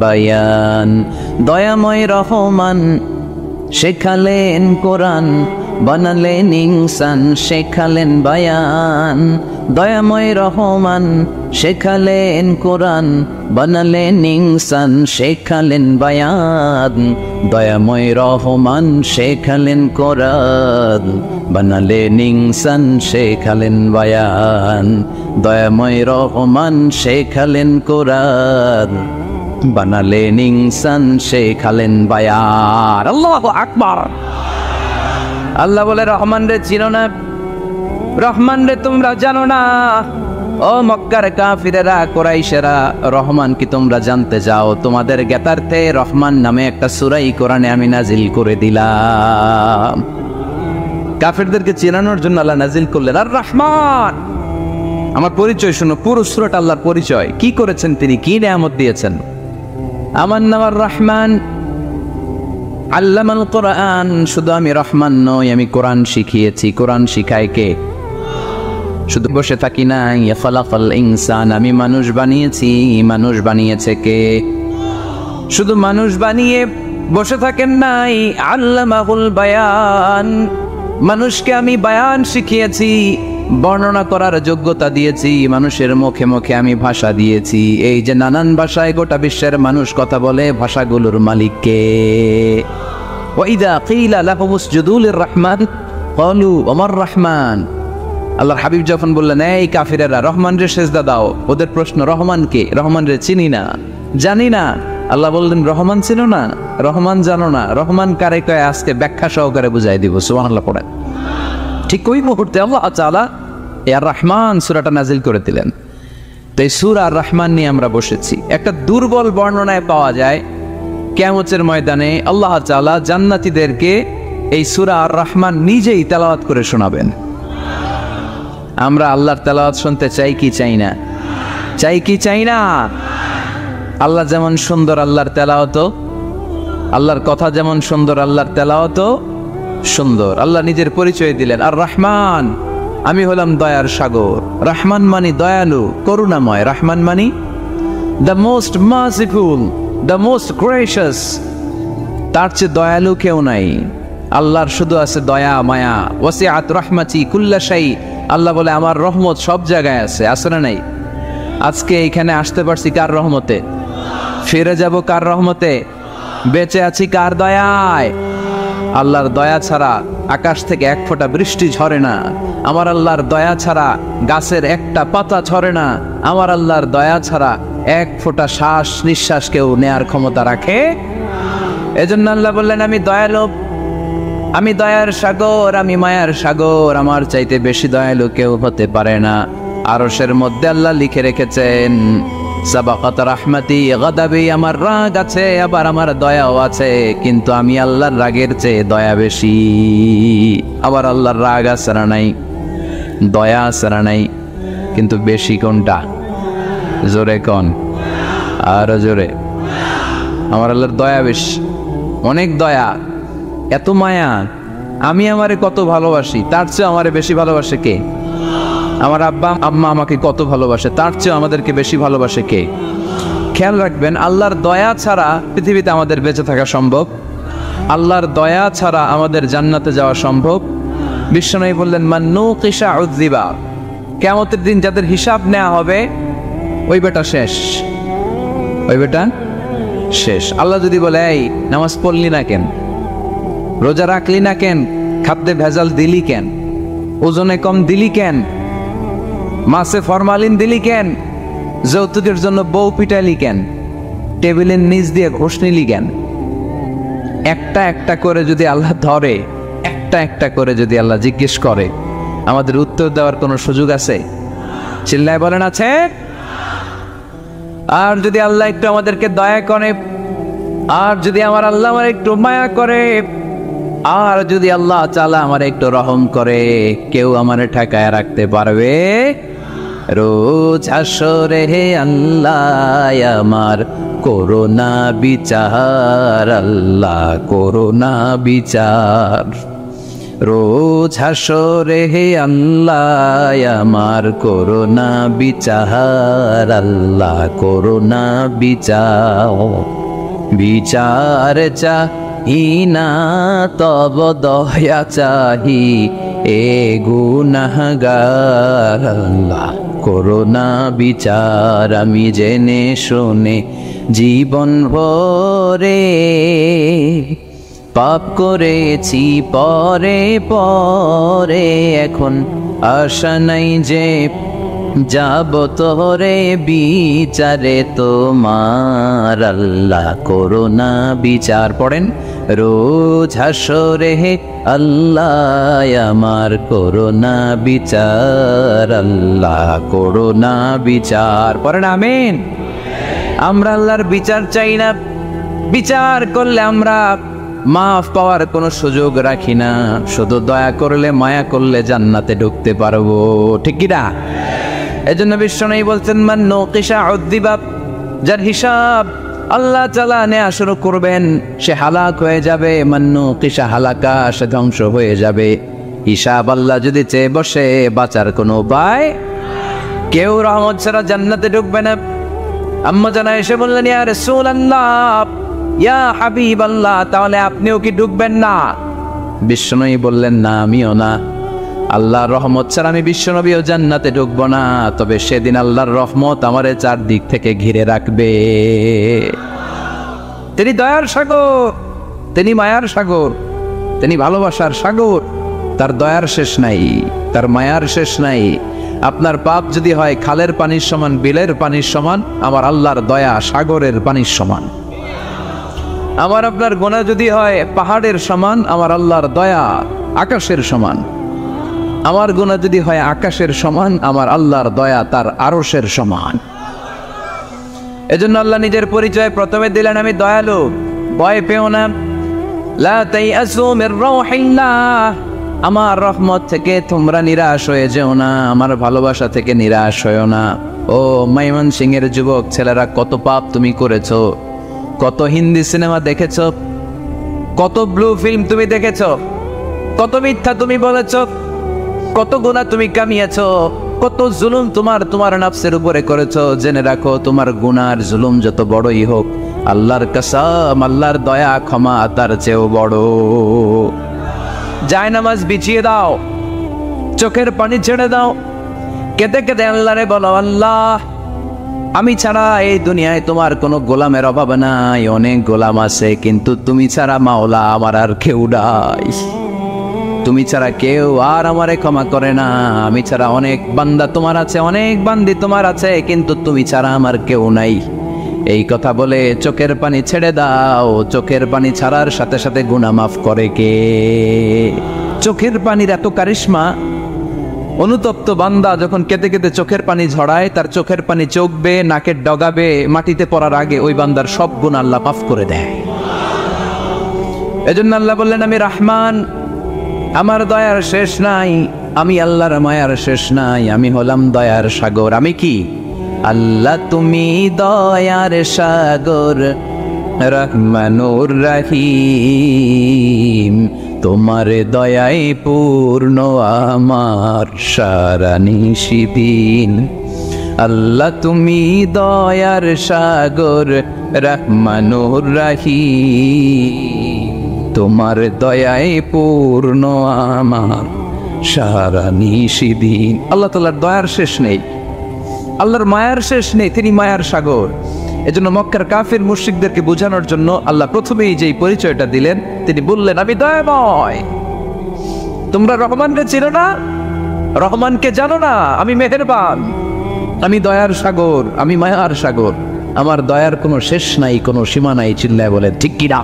বায়ান। দয়াময় রহমান শেখালেন কোরআন, বানালেন ইনসান, শেখালেন বায়ান। দয়াময় রহমান শেখালেন কোরআন, বানালেন ইনসান, শেখালেন বায়ান। দয়াময় রহমান শেখালেন কোরআন, বানালেন ইনসান, শেখালেন বায়ান। দয়াময় রহমান শেখালেন কোরআন, বানালেন ইনসান, শেখালেন বায়ান। আল্লাহু আকবার। আল্লাহ বলে রহমান রে চিনো না, রহমান রে তোমরা জানো না। ও মক্কার কাফিরেরা, কুরাইশেরা, রহমান কি তোমরা জানতে চাও? তোমাদের জ্ঞাতার্থে রহমান নামে একটা সূরা কোরআনে আমি নাজিল করে দিলাম। কাফিরদেরকে চেনানোর জন্য আল্লাহ নাজিল করলেন আর রহমান। আমার পরিচয় শোনো, পুরো সূরাটা আল্লাহর পরিচয়, কি করেছেন তিনি, কি নিয়ামত দিয়েছেন। আমার নাম আর রহমান, আল্লামাল কোরআন। শুধু আমি রহমান নই, আমি কোরআন শিখিয়েছি। কোরআন শিখায় কে? শুধু বসে থাকি না, খালাকাল ইনসান, আমি মানুষ বানিয়েছি। মানুষ বানিয়েছে কে? শুধু মানুষ বানিয়ে বসে থাকেন নাই, আল্লামাহুল বায়ান, মানুষকে আমি বায়ান শিখিয়েছি, বর্ণনা করার যোগ্যতা দিয়েছি। মানুষের মুখে মুখে আমি ভাষা দিয়েছি। এই যে নানান ভাষায় গোটা বিশ্বের মানুষ কথা বলে, ভাষাগুলোর মালিক কে? ওয়াইদা কিলা লাহুম উসজুদু লিররহমান ক্বালু ওমার রহমান। আল্লাহর হাবিব যখন বললেন এই কাফিরেরা রহমান রে সেজদা দাও, ওদের প্রশ্ন রহমান কে? রহমান রে চিনি না, জানি না। আল্লাহ বললেন রহমান চিনো না, রহমান জানো না, রহমান কারে কয় আজকে ব্যাখ্যা সহকারে বুঝাই দিব। সুবহানাল্লাহ পড়েন। ঠিক ওই মুহূর্তে আল্লাহ তাআলা আর রহমান সূরাটা নাজিল করে দিলেন। তো এই সূরা আর রহমান নিয়ে আমরা বসেছি। একটা দুর্বল বর্ণনায় পাওয়া যায় কিয়ামতের ময়দানে আল্লাহ তাআলা জান্নাতীদেরকে এই সূরা আর রহমান নিজেই তেলাওয়াত করে শোনাবেন। আমরা আল্লাহর তেলাওয়াত শুনতে চাই কি চাই না? চাই কি চাই না? আল্লাহ যেমন সুন্দর, আল্লাহর তেলাওয়াত, আল্লাহর কথা যেমন সুন্দর, আল্লাহর তেলাওয়াত সুন্দর। আল্লাহ নিজের পরিচয় দিলেন আর রহমান, আমি হলাম দয়ার সাগর। রহমান মানি দয়ালু, করুণাময়। রহমান মানি the most merciful, the most gracious. তার চেয়ে দয়ালু কেউ নাই। আল্লাহর শুধু আছে দয়া মায়া। ওয়াসিআত রাহমাতি কুল্লা শাই। আল্লাহ বলে আমার রহমত সব জায়গায় আছে। আছে না নাই? আজকে এখানে আসতে পারছি কার রহমতে? ফিরে যাব কার রহমতে? বেঁচে আছি কার দয়ায়? আল্লাহর দয়া ছাড়া আকাশ থেকে এক ফোঁটা বৃষ্টি ঝরে না। আমার আল্লাহর দয়া ছাড়া গাছের একটা পাতা ঝরে না। আমার আল্লাহর দয়া ছাড়া এক ফোঁটা শ্বাস নিঃশ্বাস কেউ নেয়ার ক্ষমতা রাখে? এজন্য আল্লাহ বললেন আমি দয়ালু, আমি দয়ার সাগর, আমি মায়ার সাগর। আমার চাইতে বেশি দয়ালু কেউ হতে পারে না। আরশের মধ্যে আল্লাহ লিখে রেখেছেন সাবাকাত রাহমাতি গাদাবি, আমার রাগ আছে আবার আমার দয়াও আছে, কিন্তু আমি আল্লাহর রাগের চেয়ে দয়া বেশি। আবার আল্লাহর রাগ আছে না নাই? দয়া আছে না নাই? কিন্তু বেশি কোনটা? জোরে কোন? আরো জোরে। আমার আল্লাহর দয়া বেশি, অনেক দয়া, এত মায়া। আমি আমারে কত ভালোবাসি, তার চেয়ে আমারে বেশি ভালোবাসে কে? আমার আব্বা আম্মা আমাকে কত ভালোবাসে, তার চেয়ে আমাদেরকে বেশি ভালোবাসে কে? খেয়াল রাখবেন, আল্লাহর দয়া ছাড়া পৃথিবীতে আমাদের বেঁচে থাকা সম্ভব। আল্লাহর দয়া ছাড়া আমাদের জান্নাতে যাওয়া সম্ভব। বিশ্বনবী বললেন মান নুকিশা উযযিবা, কিয়ামতের দিন যাদের হিসাব নেওয়া হবে ওই বেটা শেষ, ওই বেটা শেষ। আল্লাহ যদি বলে এই নামাজ পড়লি না কেন, রোজা রাখলি না কেন, খাদ্যে ভেজাল দিলি কেন, ওজনে কম দিলি কেন, মাছে ফরমালিন দিলি কেন, যৌতুকের জন্য বউ পিটালি কেন, টেবিলের নিচ দিয়ে ঘুষ নিলি কেন, একটা একটা করে যদি আল্লাহ ধরে, একটা একটা করে যদি আল্লাহ জিজ্ঞেস করে, আমাদের উত্তর দেওয়ার কোনো সুযোগ আছে? চিল্লায় বলেন আছে? আর যদি আল্লাহ একটু আমাদেরকে দয়া করে, আর যদি আমার আল্লাহ আমার একটু মায়া করে, আর যদি আল্লাহ তাআলা আমার একটু রহম করে, কেউ আমারে ঠেকায় রাখতে পারবে? রোজ হাসরে হে আল্লাহ আমার করোনা বিচার, আল্লাহ করোনা বিচার। রোজ হাসরে হে আল্লাহ আমার করোনা বিচার, আল্লাহ করোনা বিচার। বিচার চাহি না তব দয়া চাহি এ গুনাহগার, আল্লাহ করোনা বিচার। আমি জেনে শুনে জীবন ভরে পাপ করেছি পরে পরে, এখন আশা নাই যে যাব তোরে বিচারে তোমার, আল্লাহ করোনা বিচার। পড়েন, রোজ হাসরে হে আল্লাহ আমার করোনা বিচার, আল্লাহ করোনা বিচার। পড়েন আমিন। আমরা আল্লাহর বিচার চাই না, বিচার করলে আমরা মাফ পাওয়ার কোনো সুযোগ রাখি না, শুধু দয়া করলে মায়া করলে জান্নাতে ঢুকতে পারবো, ঠিক কি না? এজন্য বিশ্বনবী বলছেন, মান নুকিশা উযযিবা, যার হিসাব আল্লাহ তাআলা নেওয়া শুরু করবেন সে হালাক হয়ে যাবে। মান নুকিশা হালাকা, সে ধ্বংস হয়ে যাবে। হিসাব আল্লাহ যদি চেয়ে বসে, বাঁচার কোনো উপায়? কেউ রহমত ছাড়া জান্নাতে ঢুকবে না। আম্মা জানা এসে বললেন, ইয়া রাসূলুল্লাহ, ইয়া হাবিবাল্লাহ, তাহলে আপনিও কি ঢুকবেন না? বিশ্বনবী বললেন, না আমিও না। আল্লাহর রহমত ছাড়া আমি বিশ্বনবীও জান্নাতে ঢুকবো না, তবে সেদিন আল্লাহর রহমত আমারে চারদিক থেকে ঘিরে রাখবে। তিনি দয়ার সাগর, তিনি মায়ার সাগর, তিনি ভালোবাসার সাগর। তার দয়ার শেষ নাই, তার মায়ার শেষ নাই। আপনার পাপ যদি হয় খালের পানির সমান, বিলের পানির সমান, আমার আল্লাহর দয়া সাগরের পানির সমান। আমার আপনার গুনাহ যদি হয় পাহাড়ের সমান, আমার আল্লাহর দয়া আকাশের সমান। আমার গুনাহ যদি হয় আকাশের সমান, আমার আল্লাহর দয়া তার আরশের সমান। এজন্য আল্লাহ নিজের পরিচয় প্রথমে দিলেন, আমি দয়ালু, ভয় পেও না। লা তাইআসু মির রাউহিল্লাহ, আমার রহমত থেকে তোমরা নিরাশ হয়ে যেও না, আমার ভালোবাসা থেকে নিরাশ হয়েও না। ও ময়মনসিংহের যুবক ছেলেরা, কত পাপ তুমি করেছো, কত হিন্দি সিনেমা দেখেছো, কত ব্লু ফিল্ম তুমি দেখেছো, কত মিথ্যা তুমি বলেছো, কত গুনাহ তুমি কামিয়েছো, কত জুলুম তোমার নাফসের উপরে করেছো। জেনে রাখো, তোমার গুনার জুলুম যত বড়ই হোক, আল্লাহর কসম, আল্লাহর দয়া ক্ষমা তার চেয়েও বড়। জায়নামাজ বিছিয়ে দাও, চোখের পানি ছেড়ে দাও, কেঁদে কেঁদে আল্লাহরে বলো, আল্লাহ আমি ছাড়া এই দুনিয়ায় তোমার কোনো গোলামের অভাব নাই, অনেক গোলাম আছে, কিন্তু তুমি ছাড়া মাওলা আমার আর কেউ নাই। তুমি ছাড়া কেউ আর আমারে ক্ষমা করে না। আমি ছাড়া অনেক বান্দা তোমার আছে, অনেক বান্দি তোমার আছে, কিন্তু তুমি ছাড়া আমার কেউ নাই। এই কথা বলে চোখের পানি ছেড়ে দাও। চোখের পানি ছাড়ার সাথে সাথে গুনাহ মাফ করে কে? চোখের পানির এত কারিশমা, অনুতপ্ত বান্দা যখন কেঁদে কেঁদে চোখের পানি ঝরায়, তার চোখের পানি চোখ বেয়ে নাকের ডগাবে মাটিতে পড়ার আগে ওই বান্দার সব গুনাহ আল্লাহ মাফ করে দেয়। এজন্য আল্লাহ বললেন, আমি রহমান, আমার দয়ার শেষ নাই, আমি আল্লাহর মায়ার শেষ নাই, আমি হলাম দয়ার সাগর। আমি কি? আল্লাহ তুমি দয়ার সাগর, রহমানুর রহিম, তোমার দয়ায় পূর্ণ আমার সারা নিশিদিন। আল্লাহ তুমি দয়ার সাগর, রহমানুর রহিম, তোমার দয়ায় পূর্ণ আমার সারা নিশিদিন। আল্লাহ তাআলার দয়ার শেষ নেই, আল্লাহর মায়ার শেষ নেই, তিনি মায়ার সাগর। এজন্য মক্কার কাফির মুশরিকদেরকে বোঝানোর জন্য আল্লাহ প্রথমেই যেই পরিচয়টা দিলেন, তিনি বললেন, আমি দয়াময়। তোমরা রহমানকে চিনো না, রহমানকে জানো না, আমি মেহেরবান, আমি দয়ার সাগর, আমি মায়ার সাগর, আমার দয়ার কোনো শেষ নাই, কোনো সীমা নাই। চিল্লায় বলেন ঠিক কি না?